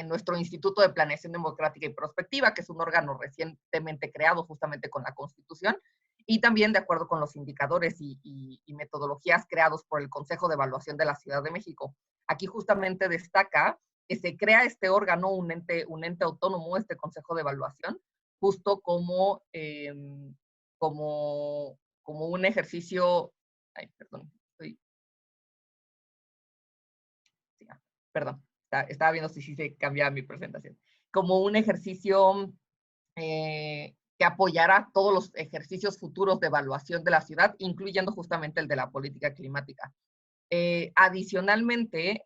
nuestro Instituto de Planeación Democrática y Prospectiva, que es un órgano recientemente creado justamente con la Constitución, y también de acuerdo con los indicadores y metodologías creados por el Consejo de Evaluación de la Ciudad de México. Aquí justamente destaca que se crea este órgano, un ente autónomo, este Consejo de Evaluación, justo como un ejercicio, estaba viendo si se cambiaba mi presentación, como un ejercicio que apoyará todos los ejercicios futuros de evaluación de la ciudad, incluyendo justamente el de la política climática. Adicionalmente,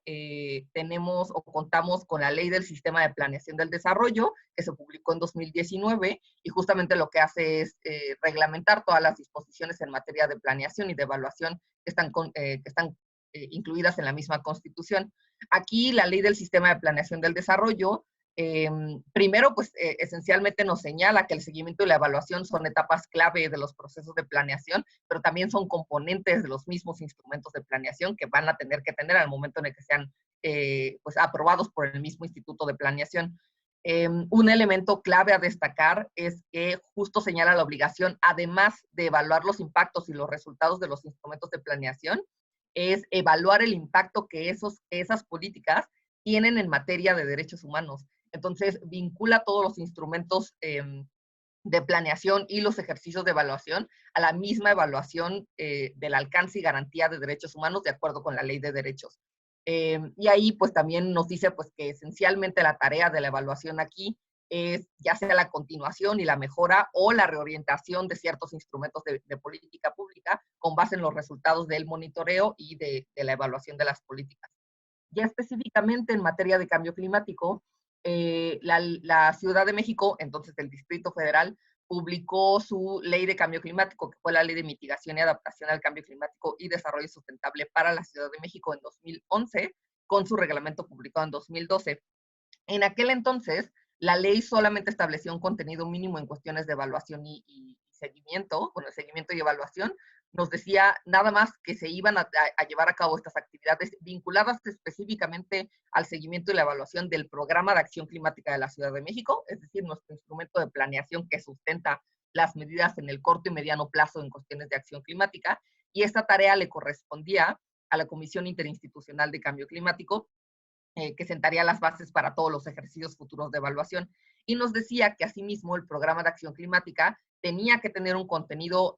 tenemos o contamos con la Ley del Sistema de Planeación del Desarrollo, que se publicó en 2019, y justamente lo que hace es reglamentar todas las disposiciones en materia de planeación y de evaluación que están incluidas en la misma Constitución. Aquí la Ley del Sistema de Planeación del Desarrollo, primero, pues esencialmente nos señala que el seguimiento y la evaluación son etapas clave de los procesos de planeación, pero también son componentes de los mismos instrumentos de planeación que van a tener que tener al momento en el que sean pues, aprobados por el mismo Instituto de Planeación. Un elemento clave a destacar es que justo señala la obligación, además de evaluar los impactos y los resultados de los instrumentos de planeación, es evaluar el impacto que esas políticas tienen en materia de derechos humanos. Entonces, vincula todos los instrumentos de planeación y los ejercicios de evaluación a la misma evaluación del alcance y garantía de derechos humanos de acuerdo con la Ley de Derechos. Y ahí pues también nos dice pues que esencialmente la tarea de la evaluación aquí es ya sea la continuación y la mejora o la reorientación de ciertos instrumentos de política pública con base en los resultados del monitoreo y de la evaluación de las políticas. Ya específicamente en materia de cambio climático, la Ciudad de México, entonces el Distrito Federal, publicó su Ley de Cambio Climático, que fue la Ley de Mitigación y Adaptación al Cambio Climático y Desarrollo Sustentable para la Ciudad de México en 2011, con su reglamento publicado en 2012. En aquel entonces, la ley solamente estableció un contenido mínimo en cuestiones de evaluación y seguimiento, bueno, seguimiento y evaluación. Nos decía nada más que se iban a llevar a cabo estas actividades vinculadas específicamente al seguimiento y la evaluación del Programa de Acción Climática de la Ciudad de México, es decir, nuestro instrumento de planeación que sustenta las medidas en el corto y mediano plazo en cuestiones de acción climática, y esta tarea le correspondía a la Comisión Interinstitucional de Cambio Climático, que sentaría las bases para todos los ejercicios futuros de evaluación. Y nos decía que asimismo el programa de acción climática tenía que tener un contenido,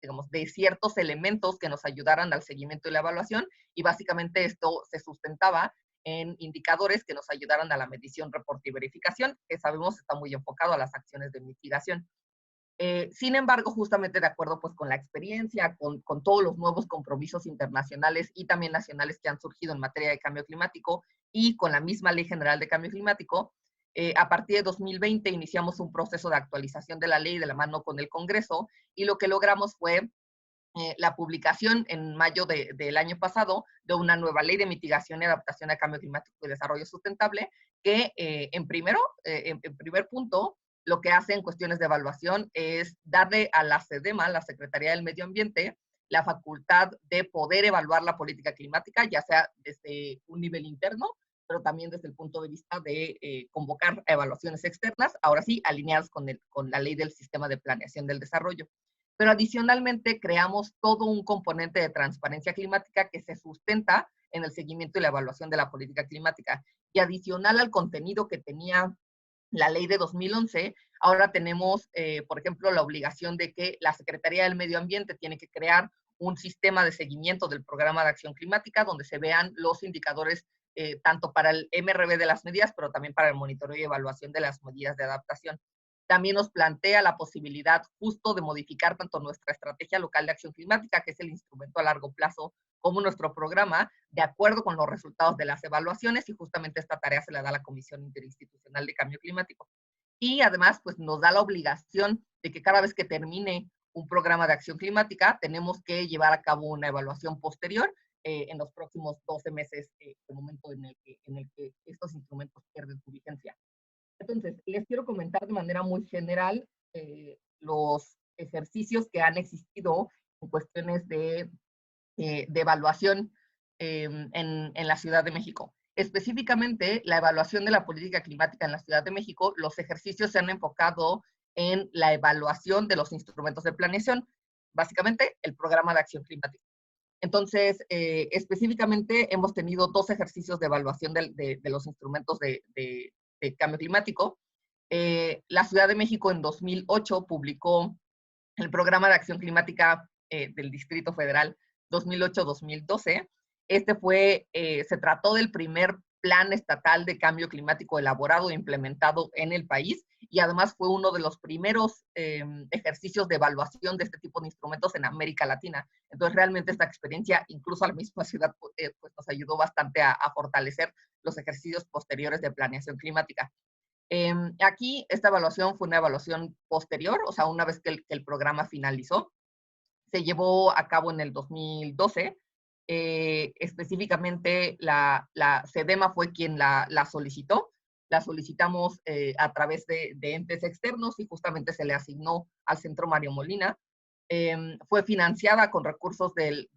digamos, de ciertos elementos que nos ayudaran al seguimiento y la evaluación, y básicamente esto se sustentaba en indicadores que nos ayudaran a la medición, reporte y verificación, que sabemos está muy enfocado a las acciones de mitigación. Sin embargo, justamente de acuerdo pues, con la experiencia, con todos los nuevos compromisos internacionales y también nacionales que han surgido en materia de cambio climático y con la misma Ley General de Cambio Climático, a partir de 2020 iniciamos un proceso de actualización de la ley de la mano con el Congreso, y lo que logramos fue la publicación en mayo del año pasado de una nueva Ley de Mitigación y Adaptación al Cambio Climático y Desarrollo Sustentable, que en primer punto, lo que hace en cuestiones de evaluación es darle a la SEDEMA, la Secretaría del Medio Ambiente, la facultad de poder evaluar la política climática, ya sea desde un nivel interno, pero también desde el punto de vista de convocar evaluaciones externas, ahora sí, alineadas con la ley del sistema de planeación del desarrollo. Pero adicionalmente creamos todo un componente de transparencia climática que se sustenta en el seguimiento y la evaluación de la política climática. Y adicional al contenido que tenía la ley de 2011, ahora tenemos, por ejemplo, la obligación de que la Secretaría del Medio Ambiente tiene que crear un sistema de seguimiento del Programa de Acción Climática, donde se vean los indicadores tanto para el MRV de las medidas, pero también para el monitoreo y evaluación de las medidas de adaptación. También nos plantea la posibilidad justo de modificar tanto nuestra estrategia local de acción climática, que es el instrumento a largo plazo, como nuestro programa, de acuerdo con los resultados de las evaluaciones, y justamente esta tarea se la da a la Comisión Interinstitucional de Cambio Climático. Y además, pues nos da la obligación de que cada vez que termine un programa de acción climática, tenemos que llevar a cabo una evaluación posterior en los próximos 12 meses, el momento en el que estos instrumentos pierden su vigencia. Entonces, les quiero comentar de manera muy general los ejercicios que han existido en cuestiones de evaluación en la Ciudad de México. Específicamente, la evaluación de la política climática en la Ciudad de México, los ejercicios se han enfocado en la evaluación de los instrumentos de planeación, básicamente el programa de acción climática. Entonces, específicamente hemos tenido 2 ejercicios de evaluación de los instrumentos de cambio climático. La Ciudad de México en 2008 publicó el Programa de Acción Climática del Distrito Federal 2008-2012. Se trató del primer plan estatal de cambio climático elaborado e implementado en el país, y además fue uno de los primeros ejercicios de evaluación de este tipo de instrumentos en América Latina. Entonces, realmente esta experiencia, incluso a la misma ciudad, pues nos ayudó bastante a fortalecer los ejercicios posteriores de planeación climática. Aquí, esta evaluación fue una evaluación posterior, o sea, una vez que el programa finalizó. Se llevó a cabo en el 2012. Específicamente, la SEDEMA fue quien la solicitó. La solicitamos a través de entes externos, y justamente se le asignó al Centro Mario Molina. Fue financiada con recursos del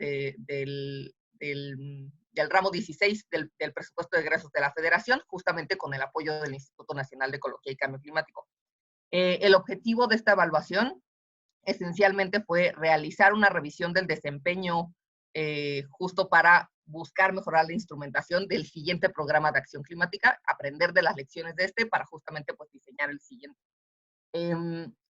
ramo 16 del presupuesto de egresos de la Federación, justamente con el apoyo del Instituto Nacional de Ecología y Cambio Climático. El objetivo de esta evaluación esencialmente fue realizar una revisión del desempeño justo para buscar mejorar la instrumentación del siguiente programa de acción climática, aprender de las lecciones de este para justamente pues diseñar el siguiente.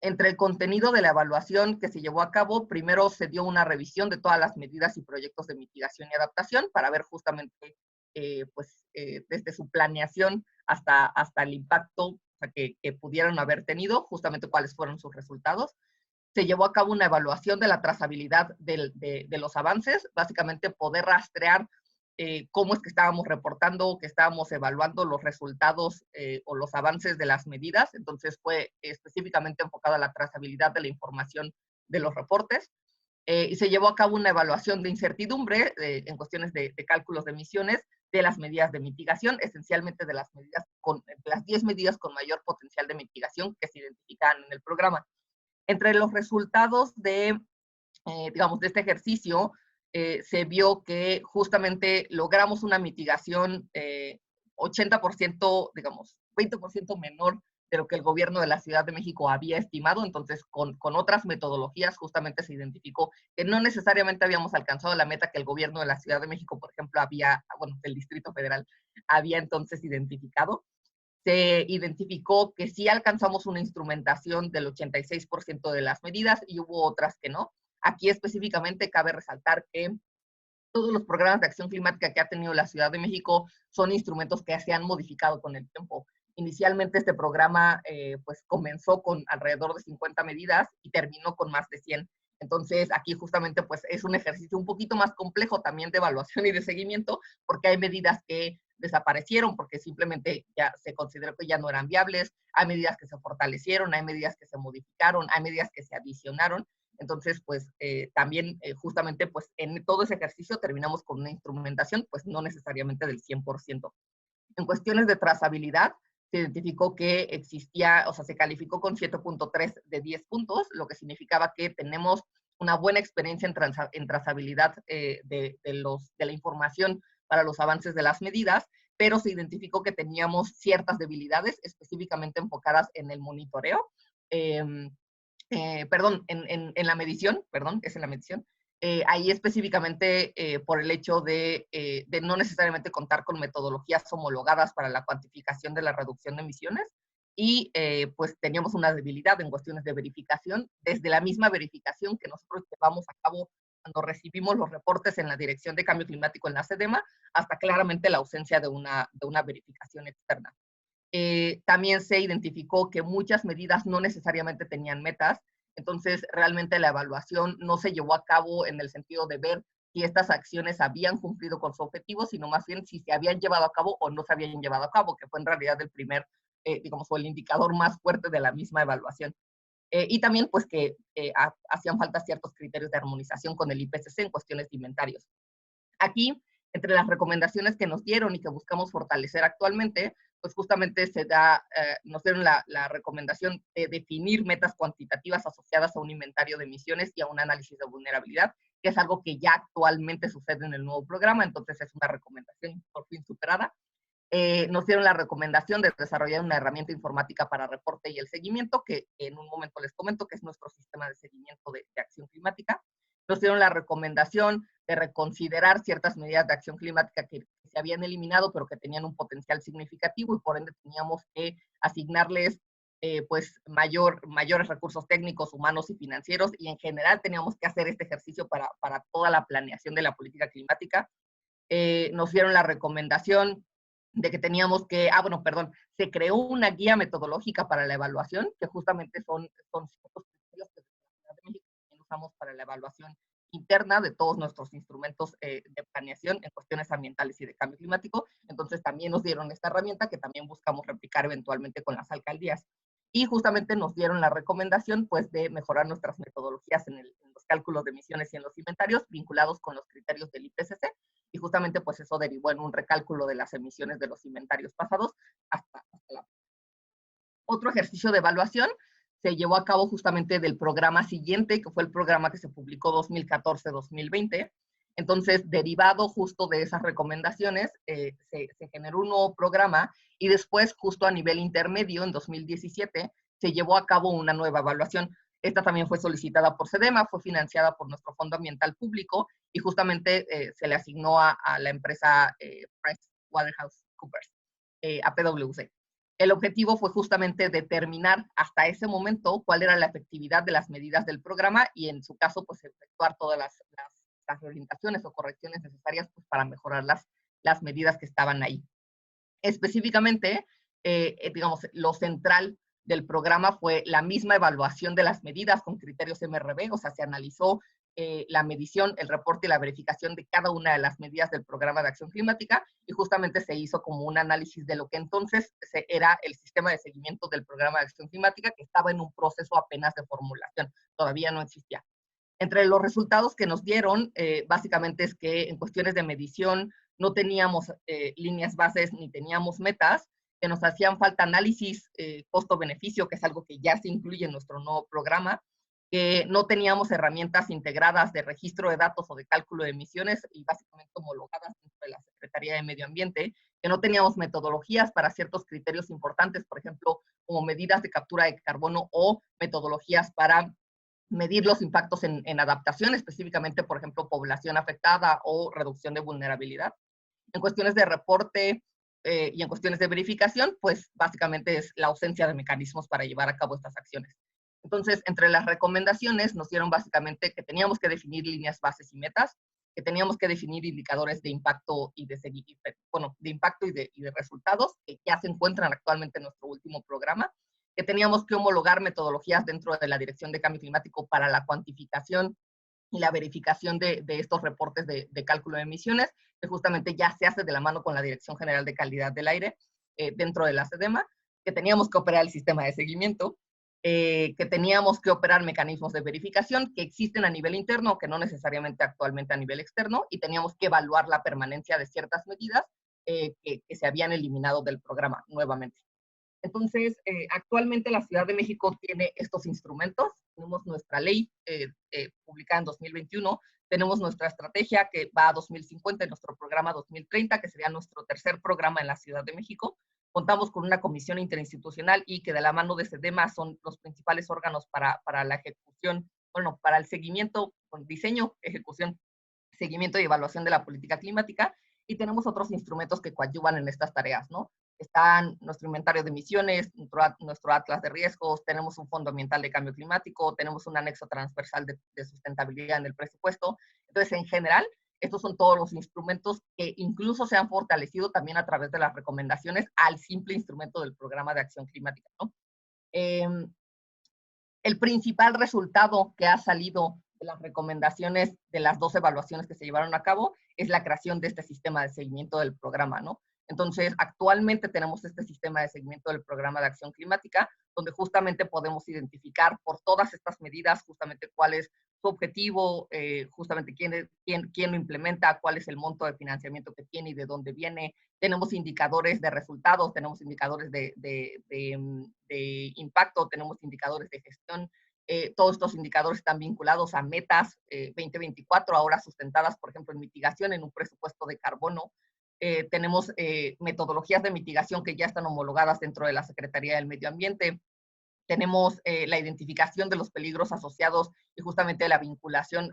Entre el contenido de la evaluación que se llevó a cabo, primero se dio una revisión de todas las medidas y proyectos de mitigación y adaptación para ver justamente desde su planeación hasta el impacto, o sea, que pudieran haber tenido, justamente cuáles fueron sus resultados. Se llevó a cabo una evaluación de la trazabilidad de los avances, básicamente poder rastrear cómo es que estábamos reportando, que estábamos evaluando los resultados o los avances de las medidas. Entonces fue específicamente enfocado a la trazabilidad de la información de los reportes. Y se llevó a cabo una evaluación de incertidumbre en cuestiones de cálculos de emisiones de las medidas de mitigación, esencialmente de las 10 medidas con mayor potencial de mitigación que se identifican en el programa. Entre los resultados de este ejercicio, se vio que justamente logramos una mitigación 80%, 20% menor de lo que el gobierno de la Ciudad de México había estimado. Entonces, con otras metodologías, justamente se identificó que no necesariamente habíamos alcanzado la meta que el gobierno de la Ciudad de México, por ejemplo, del Distrito Federal, había entonces identificado. Se identificó que sí alcanzamos una instrumentación del 86% de las medidas y hubo otras que no. Aquí específicamente cabe resaltar que todos los programas de acción climática que ha tenido la Ciudad de México son instrumentos que se han modificado con el tiempo. Inicialmente este programa comenzó con alrededor de 50 medidas y terminó con más de 100. Entonces aquí justamente pues es un ejercicio un poquito más complejo también de evaluación y de seguimiento, porque hay medidas que desaparecieron porque simplemente ya se consideró que ya no eran viables, hay medidas que se fortalecieron, hay medidas que se modificaron, hay medidas que se adicionaron. Entonces, pues también justamente pues en todo ese ejercicio terminamos con una instrumentación pues no necesariamente del 100%. En cuestiones de trazabilidad, se identificó que existía, o sea, se calificó con 7.3 de 10 puntos, lo que significaba que tenemos una buena experiencia en trazabilidad de la información para los avances de las medidas, pero se identificó que teníamos ciertas debilidades específicamente enfocadas en el monitoreo, en la medición, es en la medición. Ahí específicamente por el hecho de no necesariamente contar con metodologías homologadas para la cuantificación de la reducción de emisiones y pues teníamos una debilidad en cuestiones de verificación, desde la misma verificación que nosotros llevamos a cabo cuando recibimos los reportes en la Dirección de Cambio Climático en la SEDEMA, hasta claramente la ausencia de una verificación externa. También se identificó que muchas medidas no necesariamente tenían metas, entonces realmente la evaluación no se llevó a cabo en el sentido de ver si estas acciones habían cumplido con su objetivo, sino más bien si se habían llevado a cabo o no se habían llevado a cabo, que fue en realidad el primer, o el indicador más fuerte de la misma evaluación. Y también pues que hacían falta ciertos criterios de armonización con el IPCC en cuestiones de inventarios. Aquí, entre las recomendaciones que nos dieron y que buscamos fortalecer actualmente, pues justamente nos dieron la recomendación de definir metas cuantitativas asociadas a un inventario de emisiones y a un análisis de vulnerabilidad, que es algo que ya actualmente sucede en el nuevo programa, entonces es una recomendación por fin superada. Nos dieron la recomendación de desarrollar una herramienta informática para reporte y el seguimiento, que en un momento les comento que es nuestro sistema de seguimiento de acción climática. Nos dieron la recomendación de reconsiderar ciertas medidas de acción climática que se habían eliminado, pero que tenían un potencial significativo y por ende teníamos que asignarles mayores recursos técnicos, humanos y financieros, y en general teníamos que hacer este ejercicio para toda la planeación de la política climática. Nos dieron la recomendación de que teníamos que, se creó una guía metodológica para la evaluación, que justamente son ciertos criterios que desde la Ciudad de México también usamos para la evaluación interna de todos nuestros instrumentos de planeación en cuestiones ambientales y de cambio climático. Entonces también nos dieron esta herramienta que también buscamos replicar eventualmente con las alcaldías. Y justamente nos dieron la recomendación pues de mejorar nuestras metodologías en los cálculos de emisiones y en los inventarios vinculados con los criterios del IPCC. Y justamente pues eso derivó en un recálculo de las emisiones de los inventarios pasados hasta la... Otro ejercicio de evaluación se llevó a cabo justamente del programa siguiente, que fue el programa que se publicó 2014-2020, Entonces, derivado justo de esas recomendaciones, se generó un nuevo programa y después, justo a nivel intermedio, en 2017, se llevó a cabo una nueva evaluación. Esta también fue solicitada por SEDEMA, fue financiada por nuestro Fondo Ambiental Público y justamente se le asignó a la empresa PricewaterhouseCoopers, a PwC. El objetivo fue justamente determinar hasta ese momento cuál era la efectividad de las medidas del programa y en su caso, pues efectuar todas las orientaciones o correcciones necesarias pues, para mejorar las medidas que estaban ahí. Específicamente, digamos, lo central del programa fue la misma evaluación de las medidas con criterios MRV, o sea, se analizó la medición, el reporte y la verificación de cada una de las medidas del programa de acción climática y justamente se hizo como un análisis de lo que entonces era el sistema de seguimiento del programa de acción climática que estaba en un proceso apenas de formulación, todavía no existía. Entre los resultados que nos dieron, básicamente es que en cuestiones de medición no teníamos líneas bases ni teníamos metas, que nos hacían falta análisis costo-beneficio, que es algo que ya se incluye en nuestro nuevo programa, que no teníamos herramientas integradas de registro de datos o de cálculo de emisiones y básicamente homologadas dentro de la Secretaría de Medio Ambiente, que no teníamos metodologías para ciertos criterios importantes, por ejemplo, como medidas de captura de carbono o metodologías para medir los impactos en adaptación, específicamente, por ejemplo, población afectada o reducción de vulnerabilidad. En cuestiones de reporte y en cuestiones de verificación, pues básicamente es la ausencia de mecanismos para llevar a cabo estas acciones. Entonces, entre las recomendaciones nos dieron básicamente que teníamos que definir líneas bases y metas, que teníamos que definir indicadores de impacto y de resultados, que ya se encuentran actualmente en nuestro último programa, que teníamos que homologar metodologías dentro de la Dirección de Cambio Climático para la cuantificación y la verificación de estos reportes de cálculo de emisiones, que justamente ya se hace de la mano con la Dirección General de Calidad del Aire dentro de la SEDEMA, que teníamos que operar el sistema de seguimiento, que teníamos que operar mecanismos de verificación que existen a nivel interno, que no necesariamente actualmente a nivel externo, y teníamos que evaluar la permanencia de ciertas medidas que se habían eliminado del programa nuevamente. Entonces, actualmente la Ciudad de México tiene estos instrumentos. Tenemos nuestra ley publicada en 2021, tenemos nuestra estrategia que va a 2050 y nuestro programa 2030, que sería nuestro tercer programa en la Ciudad de México. Contamos con una comisión interinstitucional y que de la mano de SEDEMA son los principales órganos para la ejecución, bueno, para el seguimiento, diseño, ejecución, seguimiento y evaluación de la política climática. Y tenemos otros instrumentos que coadyuvan en estas tareas, ¿no? Están nuestro inventario de emisiones, nuestro atlas de riesgos, tenemos un fondo ambiental de cambio climático, tenemos un anexo transversal de sustentabilidad en el presupuesto. Entonces, en general, estos son todos los instrumentos que incluso se han fortalecido también a través de las recomendaciones al simple instrumento del programa de acción climática, ¿no? El principal resultado que ha salido de las recomendaciones de las 2 evaluaciones que se llevaron a cabo es la creación de este sistema de seguimiento del programa, ¿no? Entonces, actualmente tenemos este sistema de seguimiento del programa de acción climática, donde justamente podemos identificar por todas estas medidas justamente cuál es su objetivo, justamente quién lo implementa, cuál es el monto de financiamiento que tiene y de dónde viene. Tenemos indicadores de resultados, tenemos indicadores de impacto, tenemos indicadores de gestión. Todos estos indicadores están vinculados a metas 2024, ahora sustentadas, por ejemplo, en mitigación, en un presupuesto de carbono. Tenemos metodologías de mitigación que ya están homologadas dentro de la Secretaría del Medio Ambiente. Tenemos la identificación de los peligros asociados y justamente la vinculación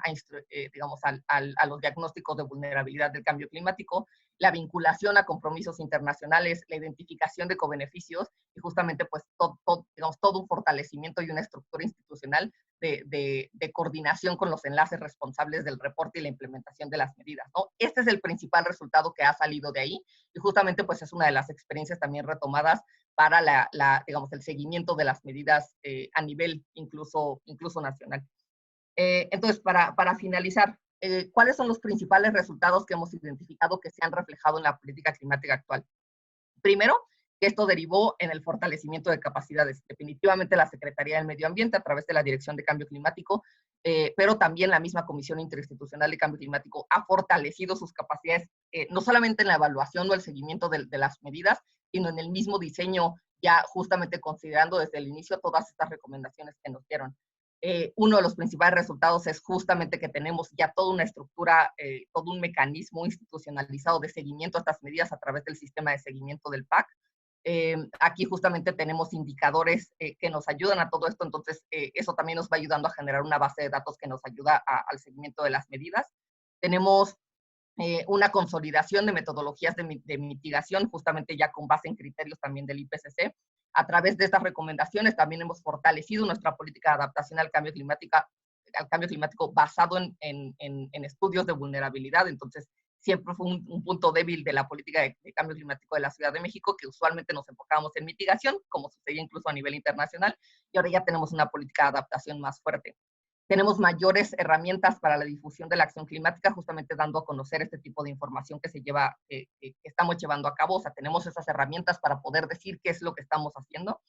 a los diagnósticos de vulnerabilidad del cambio climático, la vinculación a compromisos internacionales, la identificación de cobeneficios y justamente pues todo un fortalecimiento y una estructura institucional de coordinación con los enlaces responsables del reporte y la implementación de las medidas, ¿no? Este es el principal resultado que ha salido de ahí y justamente pues es una de las experiencias también retomadas para el seguimiento de las medidas a nivel incluso nacional. Entonces, para finalizar, ¿cuáles son los principales resultados que hemos identificado que se han reflejado en la política climática actual? Primero, que esto derivó en el fortalecimiento de capacidades. Definitivamente la Secretaría del Medio Ambiente a través de la Dirección de Cambio Climático, pero también la misma Comisión Interinstitucional de Cambio Climático ha fortalecido sus capacidades, no solamente en la evaluación o el seguimiento de las medidas, sino en el mismo diseño, ya justamente considerando desde el inicio todas estas recomendaciones que nos dieron. Uno de los principales resultados es justamente que tenemos ya toda una estructura, todo un mecanismo institucionalizado de seguimiento a estas medidas a través del sistema de seguimiento del PAC. Aquí justamente tenemos indicadores que nos ayudan a todo esto, entonces eso también nos va ayudando a generar una base de datos que nos ayuda al seguimiento de las medidas. Tenemos una consolidación de metodologías de mitigación, justamente ya con base en criterios también del IPCC. A través de estas recomendaciones también hemos fortalecido nuestra política de adaptación al cambio climático basado en estudios de vulnerabilidad. Entonces, siempre fue un punto débil de la política de cambio climático de la Ciudad de México, que usualmente nos enfocábamos en mitigación, como sucedía incluso a nivel internacional, y ahora ya tenemos una política de adaptación más fuerte. Tenemos mayores herramientas para la difusión de la acción climática, justamente dando a conocer este tipo de información que estamos llevando a cabo. O sea, tenemos esas herramientas para poder decir qué es lo que estamos haciendo.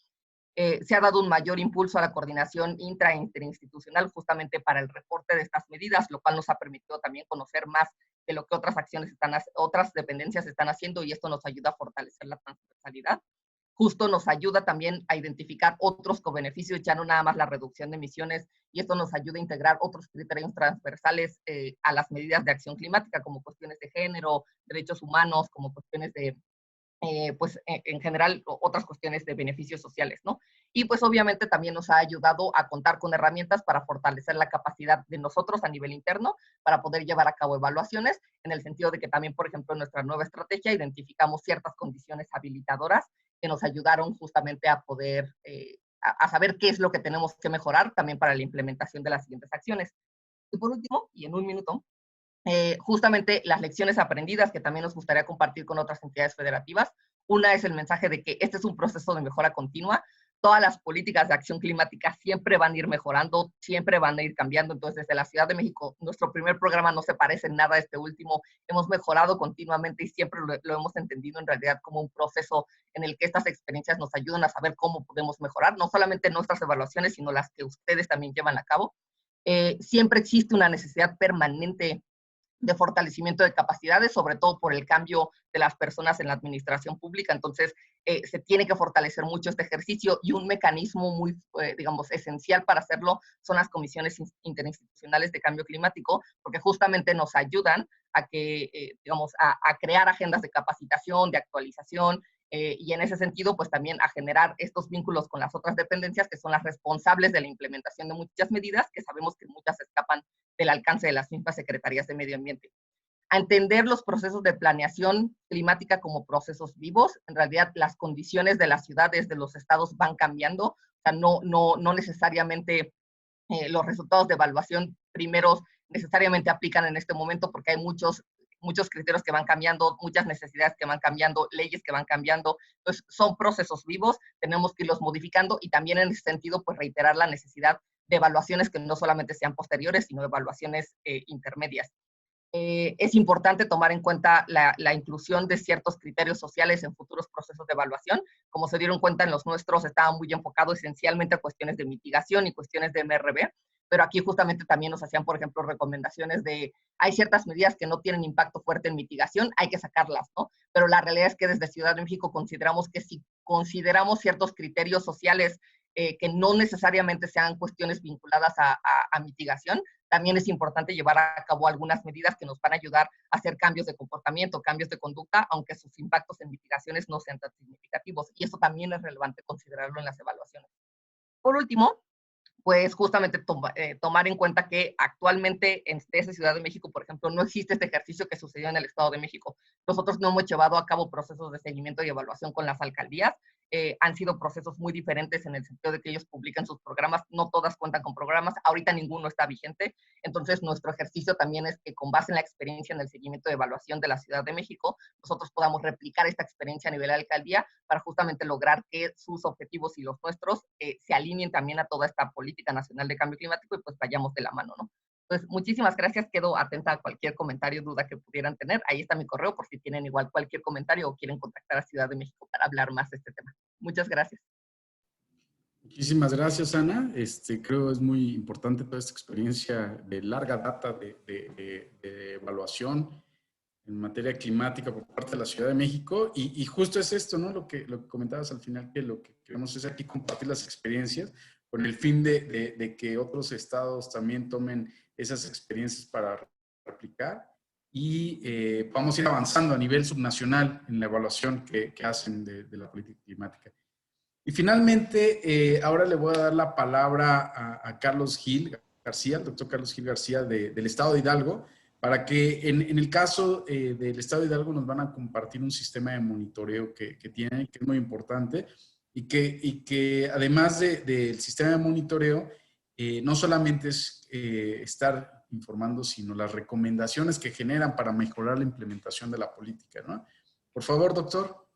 Se ha dado un mayor impulso a la coordinación intra e interinstitucional justamente para el reporte de estas medidas, lo cual nos ha permitido también conocer más de lo que otras dependencias están haciendo, y esto nos ayuda a fortalecer la transversalidad. Justo nos ayuda también a identificar otros cobeneficios, ya no nada más la reducción de emisiones, y esto nos ayuda a integrar otros criterios transversales a las medidas de acción climática, como cuestiones de género, derechos humanos, como cuestiones de, en general, otras cuestiones de beneficios sociales, ¿no? Y pues obviamente también nos ha ayudado a contar con herramientas para fortalecer la capacidad de nosotros a nivel interno para poder llevar a cabo evaluaciones, en el sentido de que también, por ejemplo, en nuestra nueva estrategia identificamos ciertas condiciones habilitadoras que nos ayudaron justamente a poder, a saber qué es lo que tenemos que mejorar también para la implementación de las siguientes acciones. Y por último, y en un minuto, justamente las lecciones aprendidas que también nos gustaría compartir con otras entidades federativas. Una es el mensaje de que este es un proceso de mejora continua. Todas las políticas de acción climática siempre van a ir mejorando, siempre van a ir cambiando. Entonces, desde la Ciudad de México, nuestro primer programa no se parece en nada a este último. Hemos mejorado continuamente y siempre lo hemos entendido en realidad como un proceso en el que estas experiencias nos ayudan a saber cómo podemos mejorar, no solamente nuestras evaluaciones, sino las que ustedes también llevan a cabo. Siempre existe una necesidad permanente de fortalecimiento de capacidades, sobre todo por el cambio de las personas en la administración pública. Entonces, se tiene que fortalecer mucho este ejercicio, y un mecanismo muy, digamos, esencial para hacerlo son las comisiones interinstitucionales de cambio climático, porque justamente nos ayudan a que, digamos, a crear agendas de capacitación, de actualización, y en ese sentido, pues también a generar estos vínculos con las otras dependencias que son las responsables de la implementación de muchas medidas, que sabemos que muchas escapan del alcance de las mismas secretarías de medio ambiente. A entender los procesos de planeación climática como procesos vivos. En realidad, las condiciones de las ciudades, de los estados van cambiando. O sea, no necesariamente los resultados de evaluación primeros necesariamente aplican en este momento, porque hay muchos criterios que van cambiando, muchas necesidades que van cambiando, leyes que van cambiando. Entonces, son procesos vivos, tenemos que irlos modificando, y también en ese sentido, pues reiterar la necesidad de evaluaciones que no solamente sean posteriores, sino evaluaciones intermedias. Es importante tomar en cuenta la inclusión de ciertos criterios sociales en futuros procesos de evaluación. Como se dieron cuenta, en los nuestros estaba muy enfocado esencialmente a cuestiones de mitigación y cuestiones de MRV, pero aquí justamente también nos hacían, por ejemplo, recomendaciones de, hay ciertas medidas que no tienen impacto fuerte en mitigación, hay que sacarlas, ¿no? Pero la realidad es que desde Ciudad de México consideramos que si consideramos ciertos criterios sociales que no necesariamente sean cuestiones vinculadas a mitigación, también es importante llevar a cabo algunas medidas que nos van a ayudar a hacer cambios de comportamiento, cambios de conducta, aunque sus impactos en mitigaciones no sean tan significativos. Y eso también es relevante considerarlo en las evaluaciones. Por último, pues justamente tomar en cuenta que actualmente en esta Ciudad de México, por ejemplo, no existe este ejercicio que sucedió en el Estado de México. Nosotros no hemos llevado a cabo procesos de seguimiento y evaluación con las alcaldías. Han sido procesos muy diferentes en el sentido de que ellos publican sus programas, no todas cuentan con programas, ahorita ninguno está vigente. Entonces, nuestro ejercicio también es que, con base en la experiencia en el seguimiento de evaluación de la Ciudad de México, nosotros podamos replicar esta experiencia a nivel de alcaldía para justamente lograr que sus objetivos y los nuestros se alineen también a toda esta política nacional de cambio climático, y pues vayamos de la mano, ¿no? Entonces, muchísimas gracias. Quedo atenta a cualquier comentario, duda que pudieran tener. Ahí está mi correo por si tienen igual cualquier comentario o quieren contactar a Ciudad de México para hablar más de este tema. Muchas gracias. Muchísimas gracias, Ana. Creo es muy importante toda esta experiencia de larga data de evaluación en materia climática por parte de la Ciudad de México. Y justo es esto, ¿no? Lo que comentabas al final, que lo que queremos es aquí compartir las experiencias, con el fin de que otros estados también tomen esas experiencias para replicar. Y vamos a ir avanzando a nivel subnacional en la evaluación que hacen de la política climática. Y finalmente, ahora le voy a dar la palabra a Carlos Gil García, el doctor Carlos Gil García del Estado de Hidalgo, para que en el caso del Estado de Hidalgo nos van a compartir un sistema de monitoreo que tienen, que es muy importante, y que además del sistema de monitoreo, no solamente es estar informando, sino las recomendaciones que generan para mejorar la implementación de la política, ¿no? Por favor, doctor.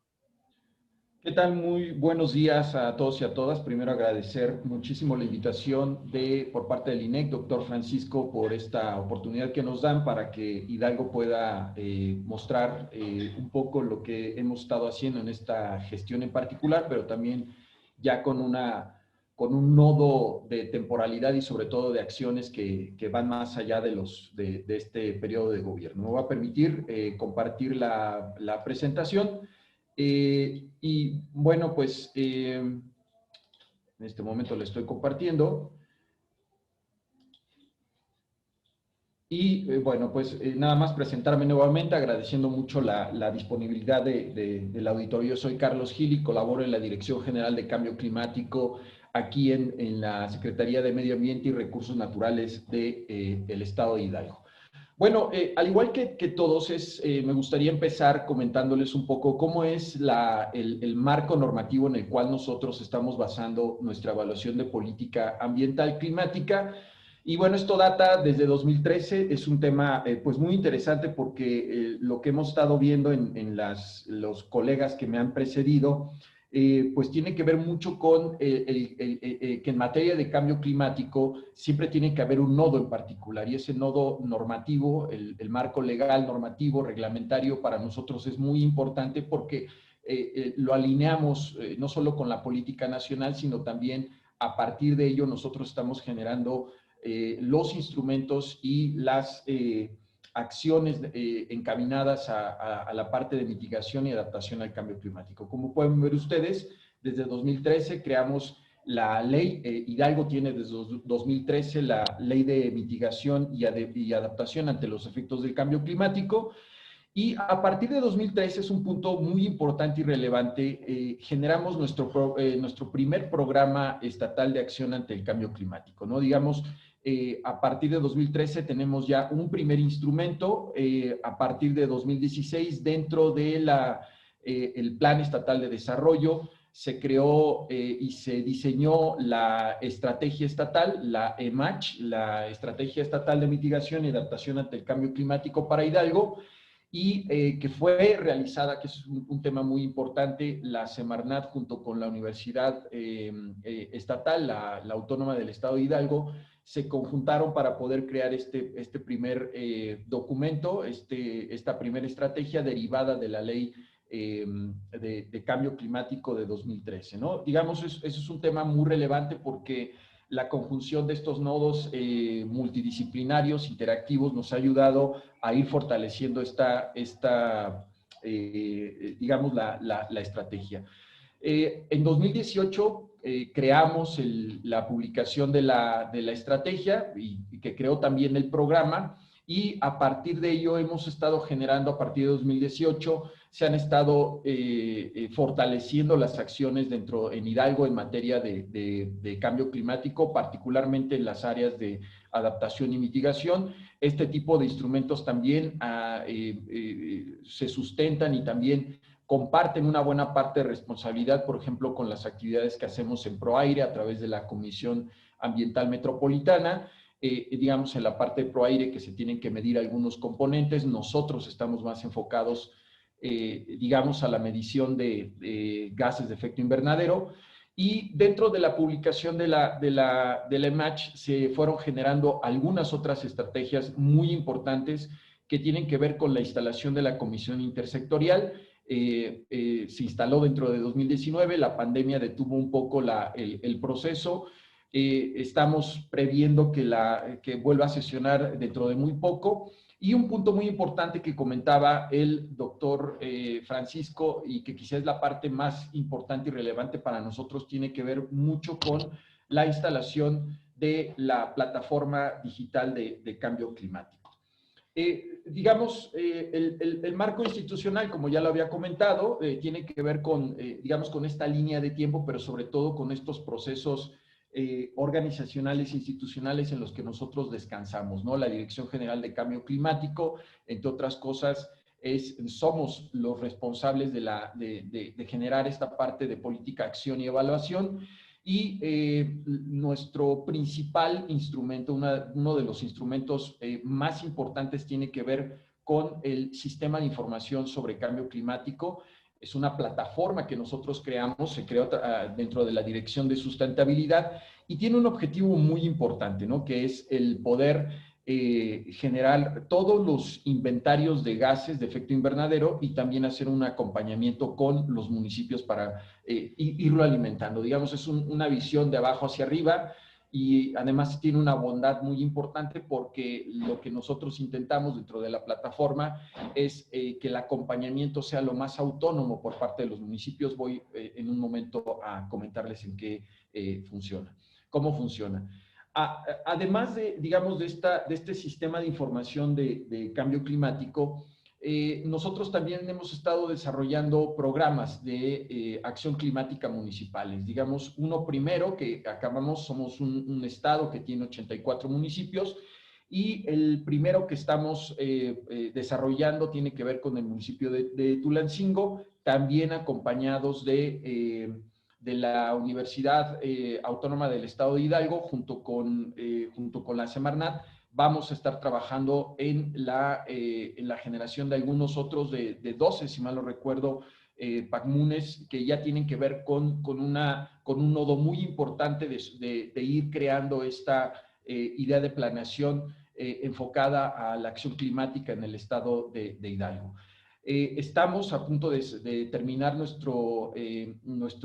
¿Qué tal? Muy buenos días a todos y a todas. Primero agradecer muchísimo la invitación por parte del INEC, doctor Francisco, por esta oportunidad que nos dan para que Hidalgo pueda mostrar un poco lo que hemos estado haciendo en esta gestión en particular, pero también ya con un nodo de temporalidad y sobre todo de acciones que van más allá de este periodo de gobierno. Me va a permitir compartir la presentación. Y bueno, pues en este momento le estoy compartiendo. Y bueno, pues nada más presentarme nuevamente, agradeciendo mucho la disponibilidad del auditorio. Yo soy Carlos Gil y colaboro en la Dirección General de Cambio Climático aquí en la Secretaría de Medio Ambiente y Recursos Naturales del Estado de Hidalgo. Bueno, al igual que todos, me gustaría empezar comentándoles un poco cómo es el marco normativo en el cual nosotros estamos basando nuestra evaluación de política ambiental climática. Y bueno, esto data desde 2013, es un tema pues muy interesante porque lo que hemos estado viendo en los colegas que me han precedido, pues tiene que ver mucho con que en materia de cambio climático siempre tiene que haber un nodo en particular, y ese nodo normativo, el marco legal, normativo, reglamentario, para nosotros es muy importante porque lo alineamos no solo con la política nacional, sino también a partir de ello nosotros estamos generando los instrumentos y las acciones encaminadas a la parte de mitigación y adaptación al cambio climático. Como pueden ver ustedes, desde 2013 creamos la ley, Hidalgo tiene desde 2013 la ley de mitigación y adaptación ante los efectos del cambio climático, y a partir de 2013 es un punto muy importante y relevante, generamos nuestro primer programa estatal de acción ante el cambio climático, ¿no? Digamos, a partir de 2013 tenemos ya un primer instrumento, a partir de 2016 dentro de el Plan Estatal de Desarrollo se creó y se diseñó la estrategia estatal, la EMACH, la Estrategia Estatal de Mitigación y Adaptación ante el Cambio Climático para Hidalgo, y que fue realizada, que es un tema muy importante, la Semarnat junto con la Universidad Estatal, la Autónoma del Estado de Hidalgo, se conjuntaron para poder crear este primer documento, esta primera estrategia derivada de la ley de cambio climático de 2013, ¿no? Digamos, eso es un tema muy relevante porque la conjunción de estos nodos multidisciplinarios, interactivos, nos ha ayudado a ir fortaleciendo digamos, la estrategia. En 2018 creamos la publicación de la estrategia y que creó también el programa, y a partir de ello hemos estado generando, a partir de 2018, se han estado fortaleciendo las acciones en Hidalgo en materia de cambio climático, particularmente en las áreas de adaptación y mitigación. Este tipo de instrumentos también se sustentan y también comparten una buena parte de responsabilidad, por ejemplo, con las actividades que hacemos en ProAire a través de la Comisión Ambiental Metropolitana. Digamos, en la parte de ProAire, que se tienen que medir algunos componentes, nosotros estamos más enfocados, digamos, a la medición de gases de efecto invernadero. Y dentro de la publicación de la EMACH se fueron generando algunas otras estrategias muy importantes que tienen que ver con la instalación de la Comisión Intersectorial. Se instaló dentro de 2019, la pandemia detuvo un poco el proceso. Estamos previendo que vuelva a sesionar dentro de muy poco. Y un punto muy importante que comentaba el doctor Francisco, y que quizás es la parte más importante y relevante para nosotros, tiene que ver mucho con la instalación de la plataforma digital de cambio climático. Digamos, el marco institucional, como ya lo había comentado, tiene que ver con, digamos, con esta línea de tiempo, pero sobre todo con estos procesos organizacionales e institucionales en los que nosotros descansamos, ¿no? La Dirección General de Cambio Climático, entre otras cosas, somos los responsables de generar esta parte de política, acción y evaluación. Y nuestro principal instrumento, uno de los instrumentos más importantes, tiene que ver con el Sistema de Información sobre Cambio Climático. Es una plataforma que nosotros creamos, se creó dentro de la Dirección de Sustentabilidad y tiene un objetivo muy importante, ¿no? Que es el poder generar todos los inventarios de gases de efecto invernadero y también hacer un acompañamiento con los municipios para irlo alimentando. Digamos, es una visión de abajo hacia arriba y además tiene una bondad muy importante porque lo que nosotros intentamos dentro de la plataforma es que el acompañamiento sea lo más autónomo por parte de los municipios. Voy en un momento a comentarles en qué funciona, cómo funciona. Además de, digamos, de este sistema de información de cambio climático, nosotros también hemos estado desarrollando programas de acción climática municipales. Digamos, uno primero que acabamos, somos un estado que tiene 84 municipios y el primero que estamos desarrollando tiene que ver con el municipio de Tulancingo, también acompañados de la Universidad Autónoma del Estado de Hidalgo, junto con la Semarnat. Vamos a estar trabajando en la generación de algunos otros de 12, si mal no recuerdo, PACMUNES, que ya tienen que ver con un nodo muy importante de ir creando esta idea de planeación enfocada a la acción climática en el estado de Hidalgo. Estamos a punto de terminar nuestro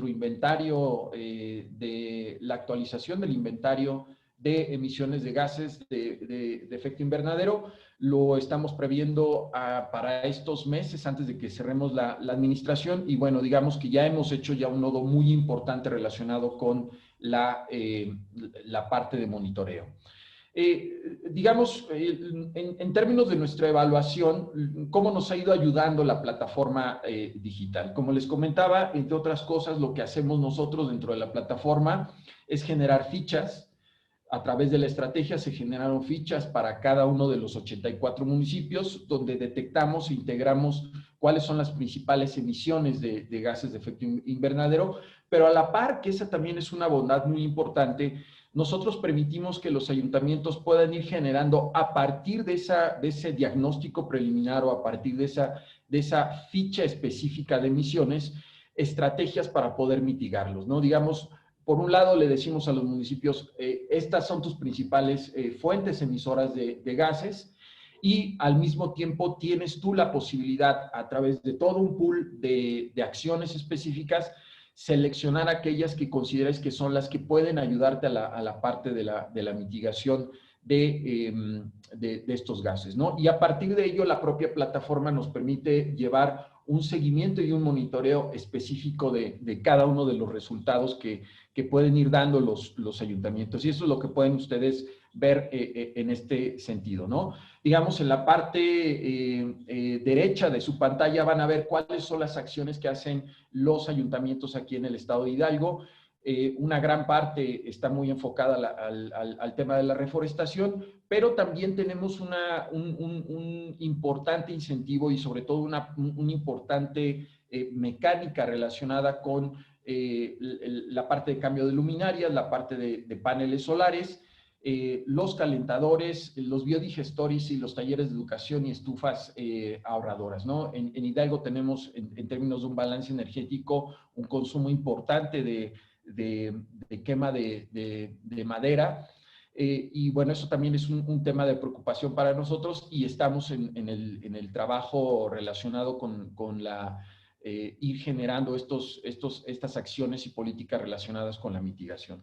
inventario de la actualización del inventario de emisiones de gases de efecto invernadero. Lo estamos previendo para estos meses antes de que cerremos la administración y bueno, digamos que ya hemos hecho ya un nodo muy importante relacionado con la parte de monitoreo. Digamos, en términos de nuestra evaluación, ¿cómo nos ha ido ayudando la plataforma digital? Como les comentaba, entre otras cosas, lo que hacemos nosotros dentro de la plataforma es generar fichas. A través de la estrategia se generaron fichas para cada uno de los 84 municipios, donde detectamos e integramos cuáles son las principales emisiones de gases de efecto invernadero, pero a la par, que esa también es una bondad muy importante, nosotros permitimos que los ayuntamientos puedan ir generando a partir de ese diagnóstico preliminar o a partir de esa ficha específica de emisiones, estrategias para poder mitigarlos, ¿no? Digamos, por un lado le decimos a los municipios, estas son tus principales fuentes emisoras de gases y al mismo tiempo tienes tú la posibilidad a través de todo un pool de acciones específicas seleccionar aquellas que consideres que son las que pueden ayudarte a la parte de la mitigación de estos gases, ¿no? Y a partir de ello, la propia plataforma nos permite llevar un seguimiento y un monitoreo específico de cada uno de los resultados que pueden ir dando los ayuntamientos. Y eso es lo que pueden ustedes ver en este sentido, ¿no? Digamos, en la parte derecha de su pantalla van a ver cuáles son las acciones que hacen los ayuntamientos aquí en el estado de Hidalgo. Una gran parte está muy enfocada al tema de la reforestación, pero también tenemos un importante incentivo y sobre todo una importante mecánica relacionada con la parte de cambio de luminarias, la parte de paneles solares, los calentadores, los biodigestores y los talleres de educación y estufas ahorradoras, ¿no? En Hidalgo tenemos, en términos de un balance energético, un consumo importante de quema de madera. Y bueno, eso también es un tema de preocupación para nosotros y estamos en el trabajo relacionado con ir generando estas acciones y políticas relacionadas con la mitigación.